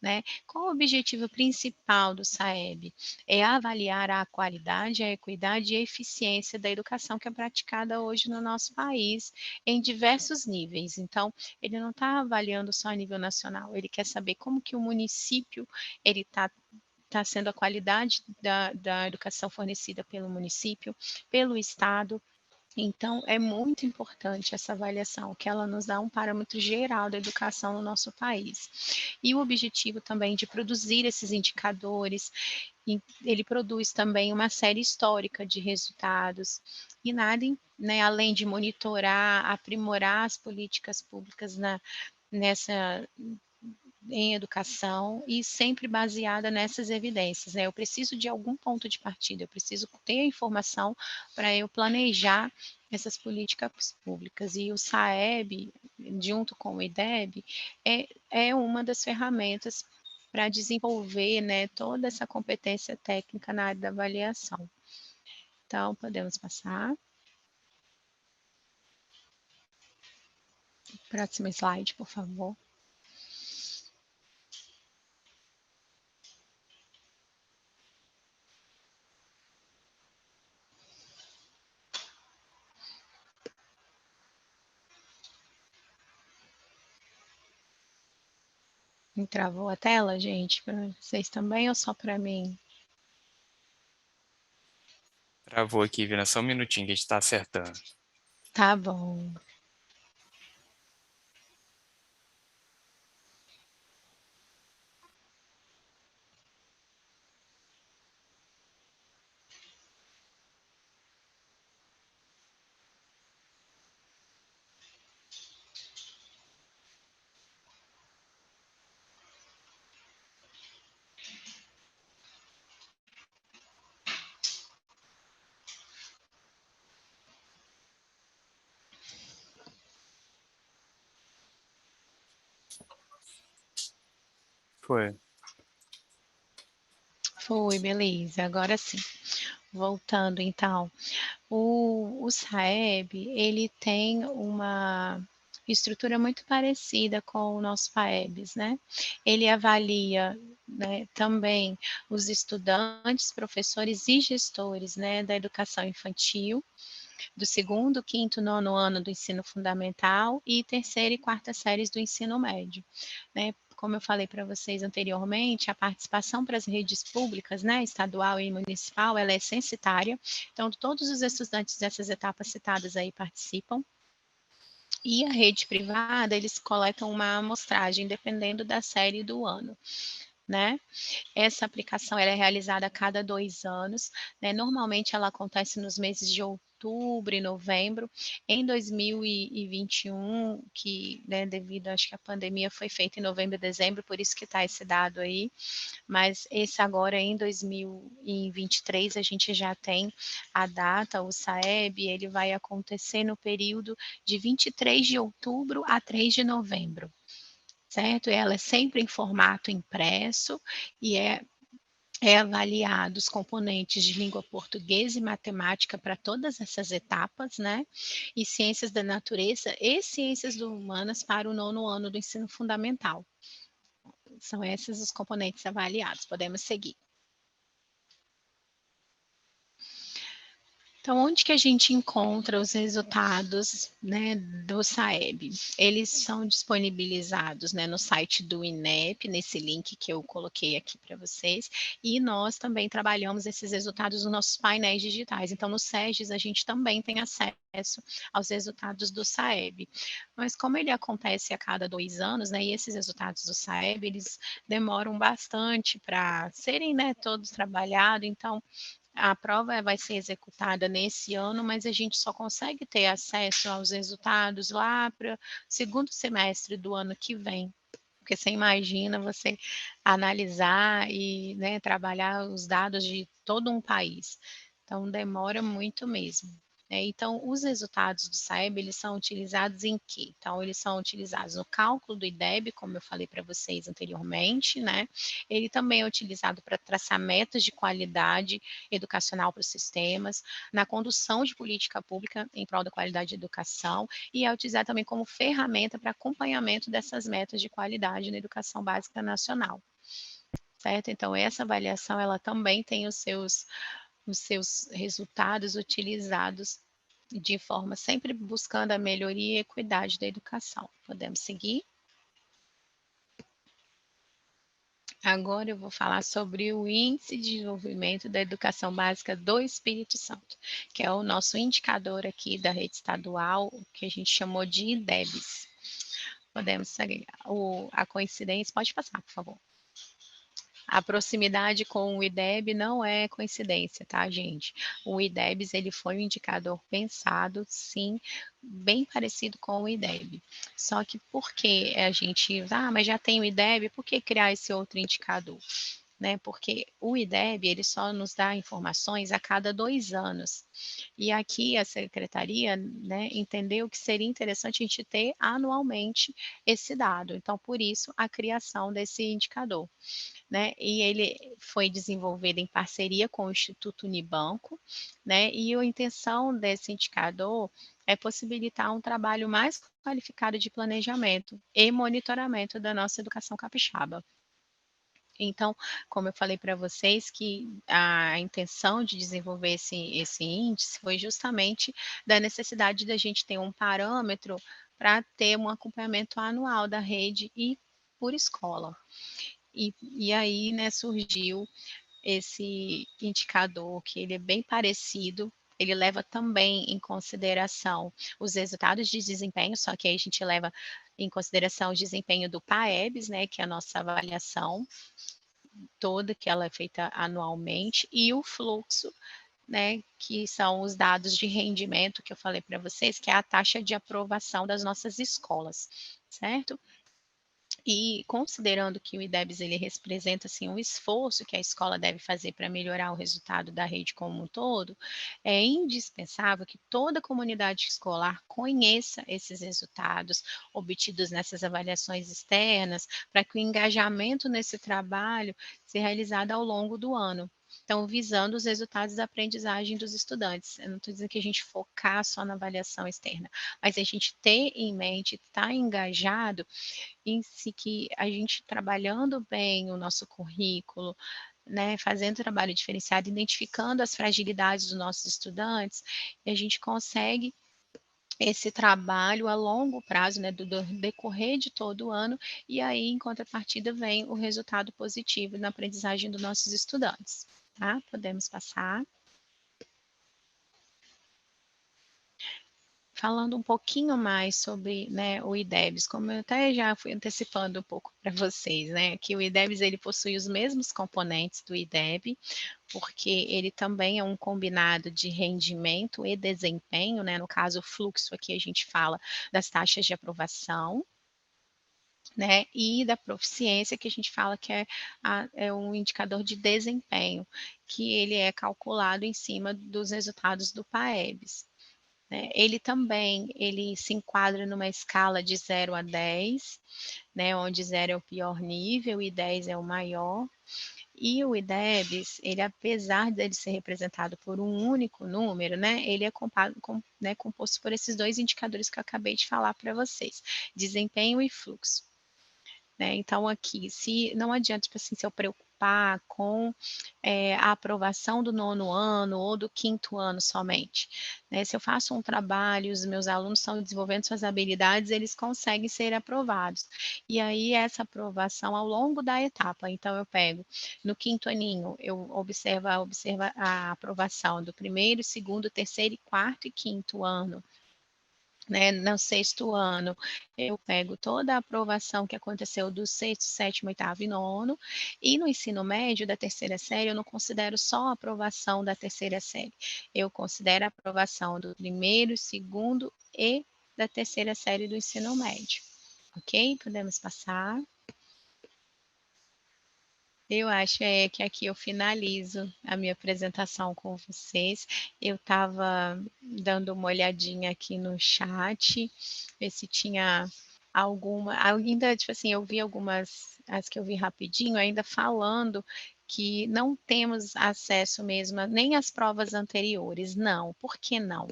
né? Qual o objetivo principal do SAEB? É avaliar a qualidade, a equidade e a eficiência da educação que é praticada hoje no nosso país, em diversos níveis. Então, ele não está avaliando só a nível nacional, ele quer saber como que o município ele está sendo a qualidade da educação fornecida pelo município, pelo estado. Então, é muito importante essa avaliação, que ela nos dá um parâmetro geral da educação no nosso país. E o objetivo também de produzir esses indicadores, ele produz também uma série histórica de resultados, e nada, né, além de monitorar, aprimorar as políticas públicas em educação e sempre baseada nessas evidências, né? Eu preciso de algum ponto de partida, eu preciso ter a informação para eu planejar essas políticas. E o SAEB, junto com o IDEB, é uma das ferramentas para desenvolver, né, toda essa competência técnica na área da avaliação. Então, podemos passar. Próximo slide, por favor. Travou a tela, gente, para vocês também ou só para mim? Travou aqui, Vina, só um minutinho que a gente está acertando. Tá bom. Foi. Foi, beleza. Agora sim. Voltando então, o SAEB, ele tem uma estrutura muito parecida com o nosso PAEBs, né? Ele avalia, né, também os estudantes, professores e gestores, né, da educação infantil, do 2º, 5º, 9º ano do ensino fundamental e 3ª e 4ª séries do ensino médio, né? Como eu falei para vocês anteriormente, a participação para as redes públicas, né, estadual e municipal, ela é censitária, então todos os estudantes dessas etapas citadas aí participam. E a rede privada, eles coletam uma amostragem, dependendo da série do ano, né? Essa aplicação ela é realizada a cada 2 anos, né, normalmente ela acontece nos meses de outubro e novembro. Em 2021, que, né, devido acho que a pandemia foi feita em novembro e dezembro, por isso que está esse dado aí, mas esse agora em 2023 a gente já tem a data, o SAEB, ele vai acontecer no período de 23 de outubro a 3 de novembro. Certo? Ela é sempre em formato impresso e é avaliado os componentes de língua portuguesa e matemática para todas essas etapas, né? E ciências da natureza e ciências humanas para o 9º ano do ensino fundamental. São esses os componentes avaliados. Podemos seguir. Então, onde que a gente encontra os resultados, né, do SAEB? Eles são disponibilizados, né, no site do INEP, nesse link que eu coloquei aqui para vocês, e nós também trabalhamos esses resultados nos nossos painéis digitais. Então, no SEGES, a gente também tem acesso aos resultados do SAEB. Mas como ele acontece a cada 2 anos, né, e esses resultados do SAEB, eles demoram bastante para serem, né, todos trabalhados, então a prova vai ser executada nesse ano, mas a gente só consegue ter acesso aos resultados lá para o 2º semestre do ano que vem. Porque você imagina você analisar e, né, trabalhar os dados de todo um país. Então, demora muito mesmo. Então, os resultados do SAEB, eles são utilizados em quê? Então, eles são utilizados no cálculo do IDEB, como eu falei para vocês anteriormente, né? Ele também é utilizado para traçar metas de qualidade educacional para os sistemas, na condução de política pública em prol da qualidade de educação, e é utilizado também como ferramenta para acompanhamento dessas metas de qualidade na educação básica nacional. Certo? Então, essa avaliação, ela também tem os seus resultados utilizados de forma sempre buscando a melhoria e equidade da educação. Podemos seguir? Agora eu vou falar sobre o Índice de Desenvolvimento da Educação Básica do Espírito Santo, que é o nosso indicador aqui da rede estadual, que a gente chamou de IDEBs. Podemos seguir. A coincidência, pode passar, por favor. A proximidade com o IDEB não é coincidência, tá, gente? O IDEBs, ele foi um indicador pensado, sim, bem parecido com o IDEB. Só que por que a gente, mas já tem o IDEB, por que criar esse outro indicador? Né, porque o IDEB, ele só nos dá informações a cada 2 anos. E aqui a secretaria, né, entendeu que seria interessante a gente ter anualmente esse dado. Então, por isso, a criação desse indicador. Né, e ele foi desenvolvido em parceria com o Instituto Unibanco, né, e a intenção desse indicador é possibilitar um trabalho mais qualificado de planejamento e monitoramento da nossa educação capixaba. Então, como eu falei para vocês, que a intenção de desenvolver esse índice foi justamente da necessidade da gente ter um parâmetro para ter um acompanhamento anual da rede e por escola. E aí, né, surgiu esse indicador que ele é bem parecido, ele leva também em consideração os resultados de desempenho, só que aí a gente leva em consideração o desempenho do PAEBs, né, que é a nossa avaliação toda, que ela é feita anualmente, e o fluxo, né, que são os dados de rendimento que eu falei para vocês, que é a taxa de aprovação das nossas escolas, certo? E considerando que o IDEBS ele representa assim um esforço que a escola deve fazer para melhorar o resultado da rede como um todo, é indispensável que toda a comunidade escolar conheça esses resultados obtidos nessas avaliações externas, para que o engajamento nesse trabalho seja realizado ao longo do ano. Então, visando os resultados da aprendizagem dos estudantes. Eu não estou dizendo que a gente focar só na avaliação externa, mas a gente ter em mente, estar engajado em si, que a gente trabalhando bem o nosso currículo, né, fazendo trabalho diferenciado, identificando as fragilidades dos nossos estudantes, e a gente consegue esse trabalho a longo prazo, né, do decorrer de todo o ano, e aí, em contrapartida, vem o resultado positivo na aprendizagem dos nossos estudantes, tá? Podemos passar. Falando um pouquinho mais sobre, né, o IDEBS, como eu até já fui antecipando um pouco para vocês, né, que o IDEBS ele possui os mesmos componentes do IDEB, porque ele também é um combinado de rendimento e desempenho, né, no caso o fluxo aqui a gente fala das taxas de aprovação, né, e da proficiência que a gente fala que é um indicador de desempenho, que ele é calculado em cima dos resultados do PAEBS. Né? Ele também, ele se enquadra numa escala de 0 a 10, né, onde 0 é o pior nível e 10 é o maior. E o IDEBS, ele apesar de ser representado por um único número, né, ele é composto por esses dois indicadores que eu acabei de falar para vocês, desempenho e fluxo. Né? Então, aqui, se não adianta, tipo assim, se eu preocupar com a aprovação do 9º ano ou do 5º ano somente. Né? Se eu faço um trabalho, os meus alunos estão desenvolvendo suas habilidades, eles conseguem ser aprovados. E aí, essa aprovação ao longo da etapa. Então, eu pego no 5º aninho, eu observo a aprovação do 1º, 2º, 3º, 4º e 5º ano. Né, no 6º ano, eu pego toda a aprovação que aconteceu do 6º, 7º, 8º e 9º, e no ensino médio da 3ª série, eu não considero só a aprovação da 3ª série, eu considero a aprovação do 1º, 2º e da 3ª série do ensino médio. Ok? Podemos passar. Eu acho que aqui eu finalizo a minha apresentação com vocês. Eu estava dando uma olhadinha aqui no chat, ver se tinha alguma, ainda, tipo assim, eu vi algumas, as que eu vi rapidinho, ainda falando que não temos acesso mesmo nem às provas anteriores. Não, por que não?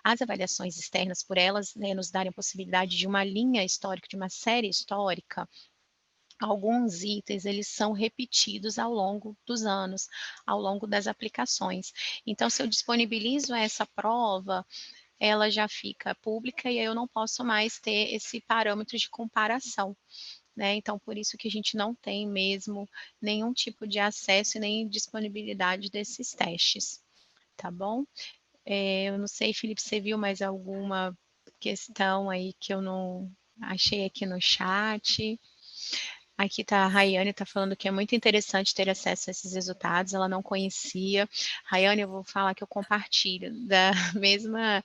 As avaliações externas, por elas, né, nos darem a possibilidade de uma linha histórica, de uma série histórica, alguns itens eles são repetidos ao longo dos anos, ao longo das aplicações. Então, se eu disponibilizo essa prova, ela já fica pública e eu não posso mais ter esse parâmetro de comparação. Né? Então, por isso que a gente não tem mesmo nenhum tipo de acesso e nem disponibilidade desses testes, tá bom? Eu não sei, Felipe, você viu mais alguma questão aí que eu não achei aqui no chat? Aqui tá a Rayane, está falando que é muito interessante ter acesso a esses resultados, ela não conhecia. Rayane, eu vou falar que eu compartilho da mesma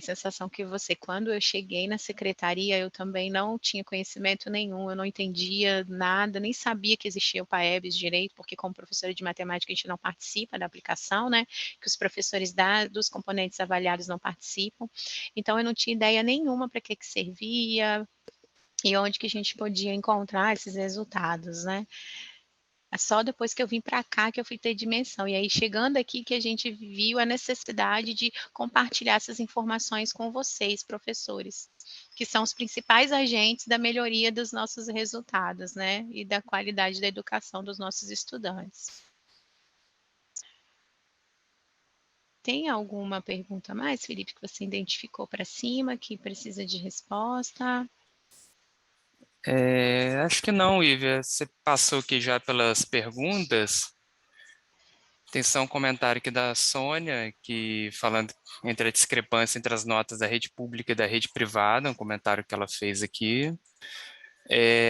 sensação que você. Quando eu cheguei na secretaria, eu também não tinha conhecimento nenhum, eu não entendia nada, nem sabia que existia o PAEBS direito, porque como professora de matemática a gente não participa da aplicação, né? Que os professores dos componentes avaliados não participam. Então eu não tinha ideia nenhuma para que servia, e onde que a gente podia encontrar esses resultados, né? Só depois que eu vim para cá que eu fui ter dimensão. E aí, chegando aqui, que a gente viu a necessidade de compartilhar essas informações com vocês, professores, que são os principais agentes da melhoria dos nossos resultados, né? E da qualidade da educação dos nossos estudantes. Tem alguma pergunta mais, Felipe, que você identificou para cima, que precisa de resposta? Acho que não, Ívia. Você passou aqui já pelas perguntas. Tem só um comentário aqui da Sônia, que falando entre a discrepância entre as notas da rede pública e da rede privada, um comentário que ela fez aqui.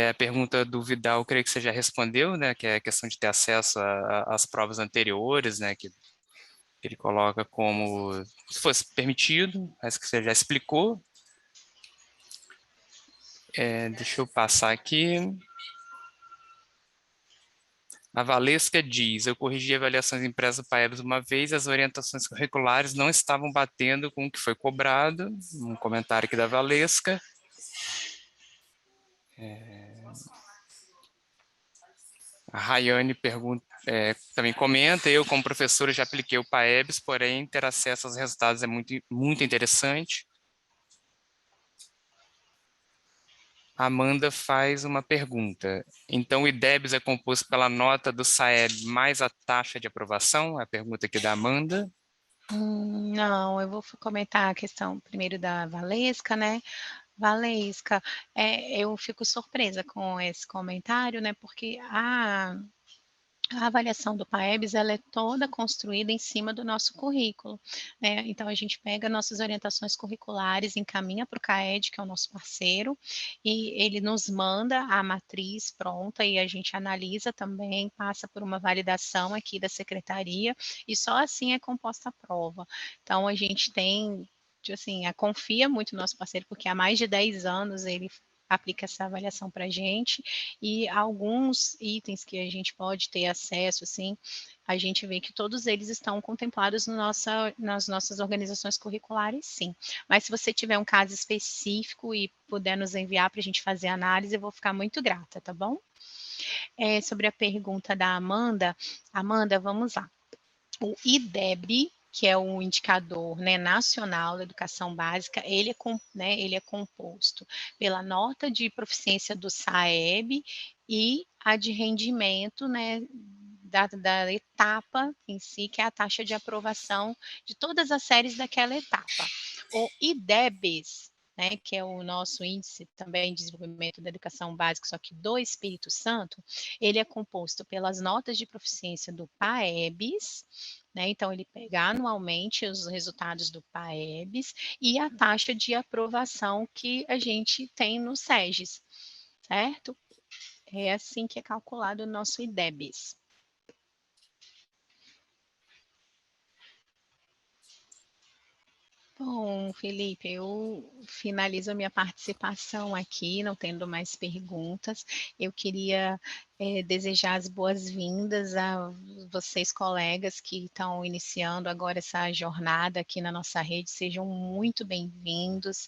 A pergunta do Vidal, eu creio que você já respondeu, né, que é a questão de ter acesso às provas anteriores, né, que ele coloca como se fosse permitido, mas que você já explicou. Deixa eu passar aqui. A Valesca diz, eu corrigi avaliações impressas do PAEBS uma vez, as orientações curriculares não estavam batendo com o que foi cobrado. Um comentário aqui da Valesca. A Rayane também comenta, eu como professora já apliquei o PAEBS, porém ter acesso aos resultados é muito, muito interessante. A Amanda faz uma pergunta. Então, o IDEBS é composto pela nota do SAEB mais a taxa de aprovação? É a pergunta aqui da Amanda. Não, eu vou comentar a questão primeiro da Valesca, né? Valesca, eu fico surpresa com esse comentário, né? Porque a avaliação do PAEBS, ela é toda construída em cima do nosso currículo, né? Então, a gente pega nossas orientações curriculares, encaminha para o CAED, que é o nosso parceiro, e ele nos manda a matriz pronta e a gente analisa também, passa por uma validação aqui da secretaria, e só assim é composta a prova. Então, a gente tem, assim, confia muito no nosso parceiro, porque há mais de 10 anos ele aplica essa avaliação para a gente, e alguns itens que a gente pode ter acesso, assim, a gente vê que todos eles estão contemplados no nas nossas organizações curriculares, sim. Mas se você tiver um caso específico e puder nos enviar para a gente fazer análise, eu vou ficar muito grata, tá bom? Sobre a pergunta da Amanda, vamos lá. O IDEB, que é o indicador, né, nacional da educação básica, ele é composto pela nota de proficiência do SAEB e a de rendimento, né, da etapa em si, que é a taxa de aprovação de todas as séries daquela etapa. O IDEBES, né, que é o nosso índice também de desenvolvimento da educação básica, só que do Espírito Santo, ele é composto pelas notas de proficiência do PAEBS, né, então ele pega anualmente os resultados do PAEBS e a taxa de aprovação que a gente tem no SEGES, certo? É assim que é calculado o nosso IDEBS. Bom, Felipe, eu finalizo a minha participação aqui, não tendo mais perguntas. Eu queria desejar as boas-vindas a vocês, colegas, que estão iniciando agora essa jornada aqui na nossa rede. Sejam muito bem-vindos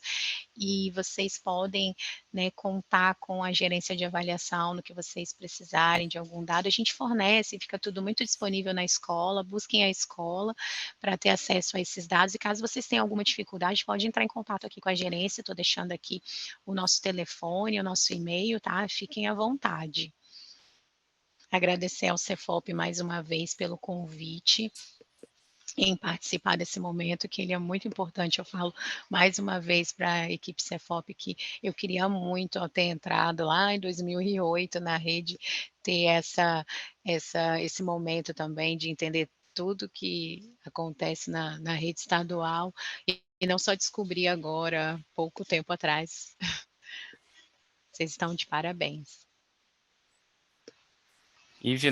e vocês podem, né, contar com a gerência de avaliação no que vocês precisarem de algum dado. A gente fornece, fica tudo muito disponível na escola, busquem a escola para ter acesso a esses dados, e caso vocês tenham alguma dificuldade, pode entrar em contato aqui com a gerência, estou deixando aqui o nosso telefone, o nosso e-mail, tá? Fiquem à vontade. Agradecer ao Cefop mais uma vez pelo convite em participar desse momento, que ele é muito importante. Eu falo mais uma vez para a equipe Cefop que eu queria muito ter entrado lá em 2008 na rede, ter esse momento também de entender tudo que acontece na rede estadual e não só descobrir agora, pouco tempo atrás. Vocês estão de parabéns. Ívia,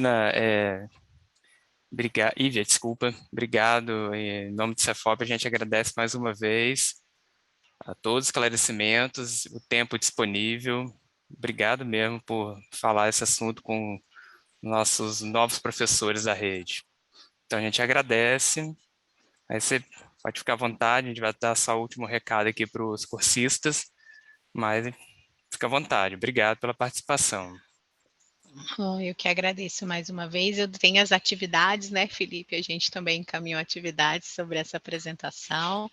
desculpa, obrigado. Em nome do Cefop, a gente agradece mais uma vez a todos os esclarecimentos, o tempo disponível. Obrigado mesmo por falar esse assunto com nossos novos professores da rede. Então, a gente agradece. Aí você pode ficar à vontade, a gente vai dar só o último recado aqui para os cursistas, mas fica à vontade. Obrigado pela participação. Eu que agradeço mais uma vez. Eu tenho as atividades, né, Felipe? A gente também encaminhou atividades sobre essa apresentação.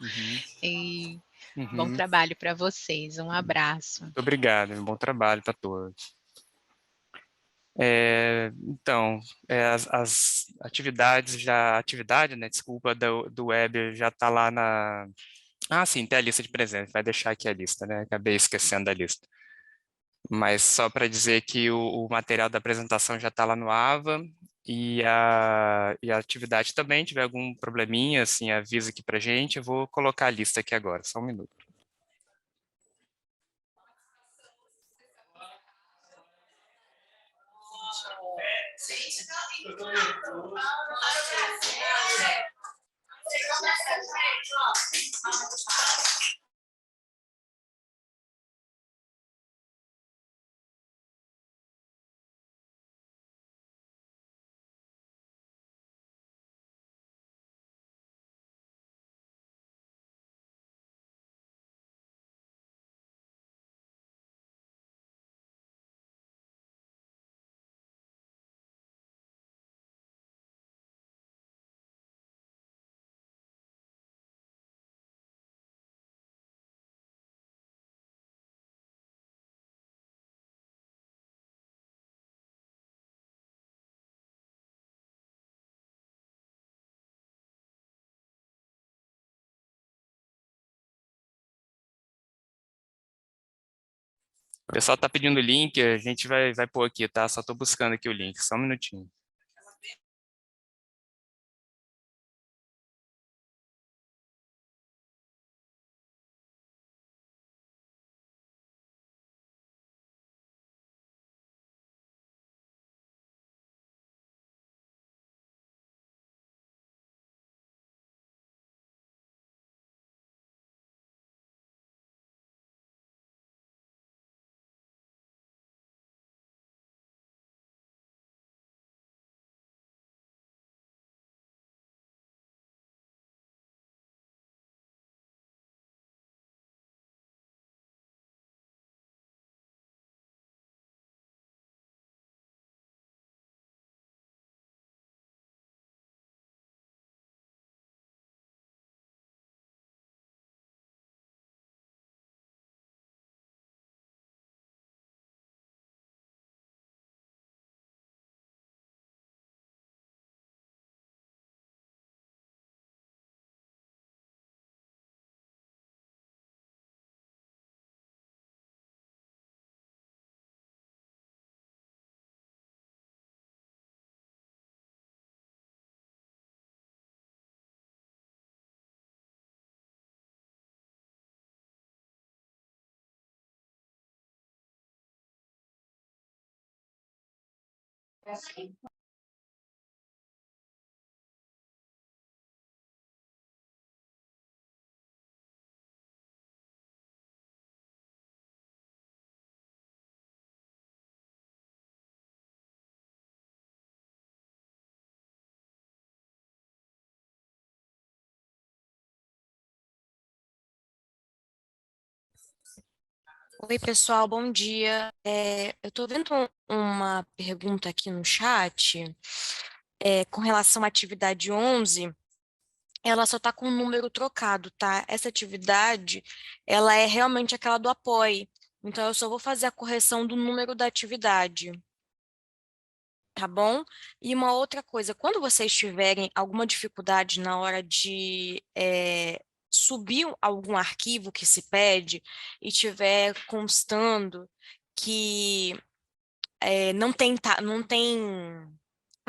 E bom trabalho para vocês. Um abraço. Muito obrigado. Um bom trabalho para todos. Então, as atividades né, desculpa, do web já está lá na... Ah, sim, tem a lista de presentes. Vai deixar aqui a lista, né? Acabei esquecendo da lista. Mas só para dizer que o material da apresentação já está lá no AVA e a atividade também, tiver algum probleminha, assim, avisa aqui para gente. Eu vou colocar a lista aqui agora, só um minuto. O pessoal está pedindo o link, a gente vai pôr aqui, tá? Só estou buscando aqui o link, só um minutinho. Oi, pessoal, bom dia. Eu estou vendo uma pergunta aqui no chat, com relação à atividade 11. Ela só está com o número trocado, tá? Essa atividade, ela é realmente aquela do apoio. Então, eu só vou fazer a correção do número da atividade, tá bom? E uma outra coisa, quando vocês tiverem alguma dificuldade na hora de subir algum arquivo que se pede e tiver constando que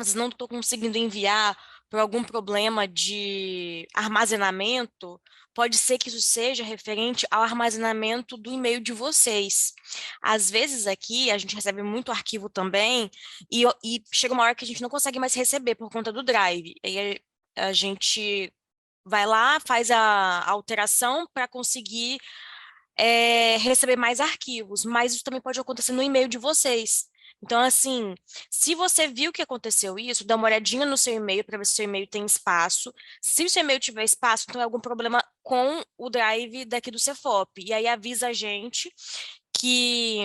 vocês não estou conseguindo enviar por algum problema de armazenamento, pode ser que isso seja referente ao armazenamento do e-mail de vocês. Às vezes aqui a gente recebe muito arquivo também e chega uma hora que a gente não consegue mais receber por conta do Drive. E aí a gente vai lá, faz a alteração para conseguir receber mais arquivos, mas isso também pode acontecer no e-mail de vocês. Então, assim, se você viu que aconteceu isso, dá uma olhadinha no seu e-mail para ver se o seu e-mail tem espaço. Se o seu e-mail tiver espaço, então é algum problema com o drive daqui do Cefop. E aí avisa a gente que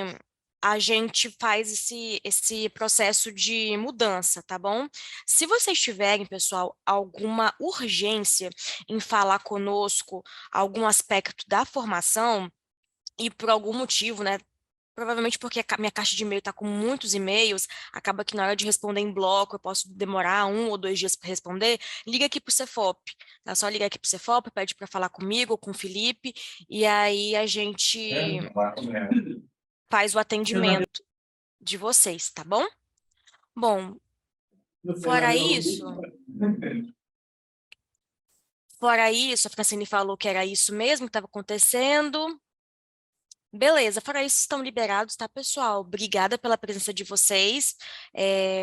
a gente faz esse processo de mudança, tá bom? Se vocês tiverem, pessoal, alguma urgência em falar conosco algum aspecto da formação, e por algum motivo, né? Provavelmente porque a minha caixa de e-mail está com muitos e-mails, acaba que na hora de responder em bloco eu posso demorar 1 ou 2 dias para responder. Liga aqui para o Cefop, tá? Só ligar aqui para o Cefop, pede para falar comigo ou com o Felipe, e aí a gente faz o atendimento de vocês, tá bom? Bom, fora isso, a Francine falou que era isso mesmo que estava acontecendo. Beleza, fora isso, estão liberados, tá, pessoal? Obrigada pela presença de vocês.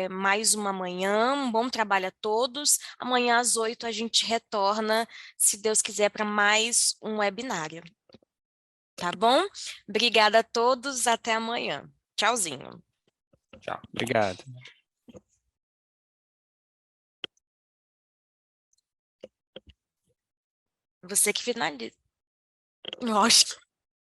Mais uma manhã, um bom trabalho a todos. Amanhã às 8 a gente retorna, se Deus quiser, para mais um webinário. Tá bom? Obrigada a todos, até amanhã. Tchauzinho. Tchau. Obrigado. Você que finaliza. Lógico.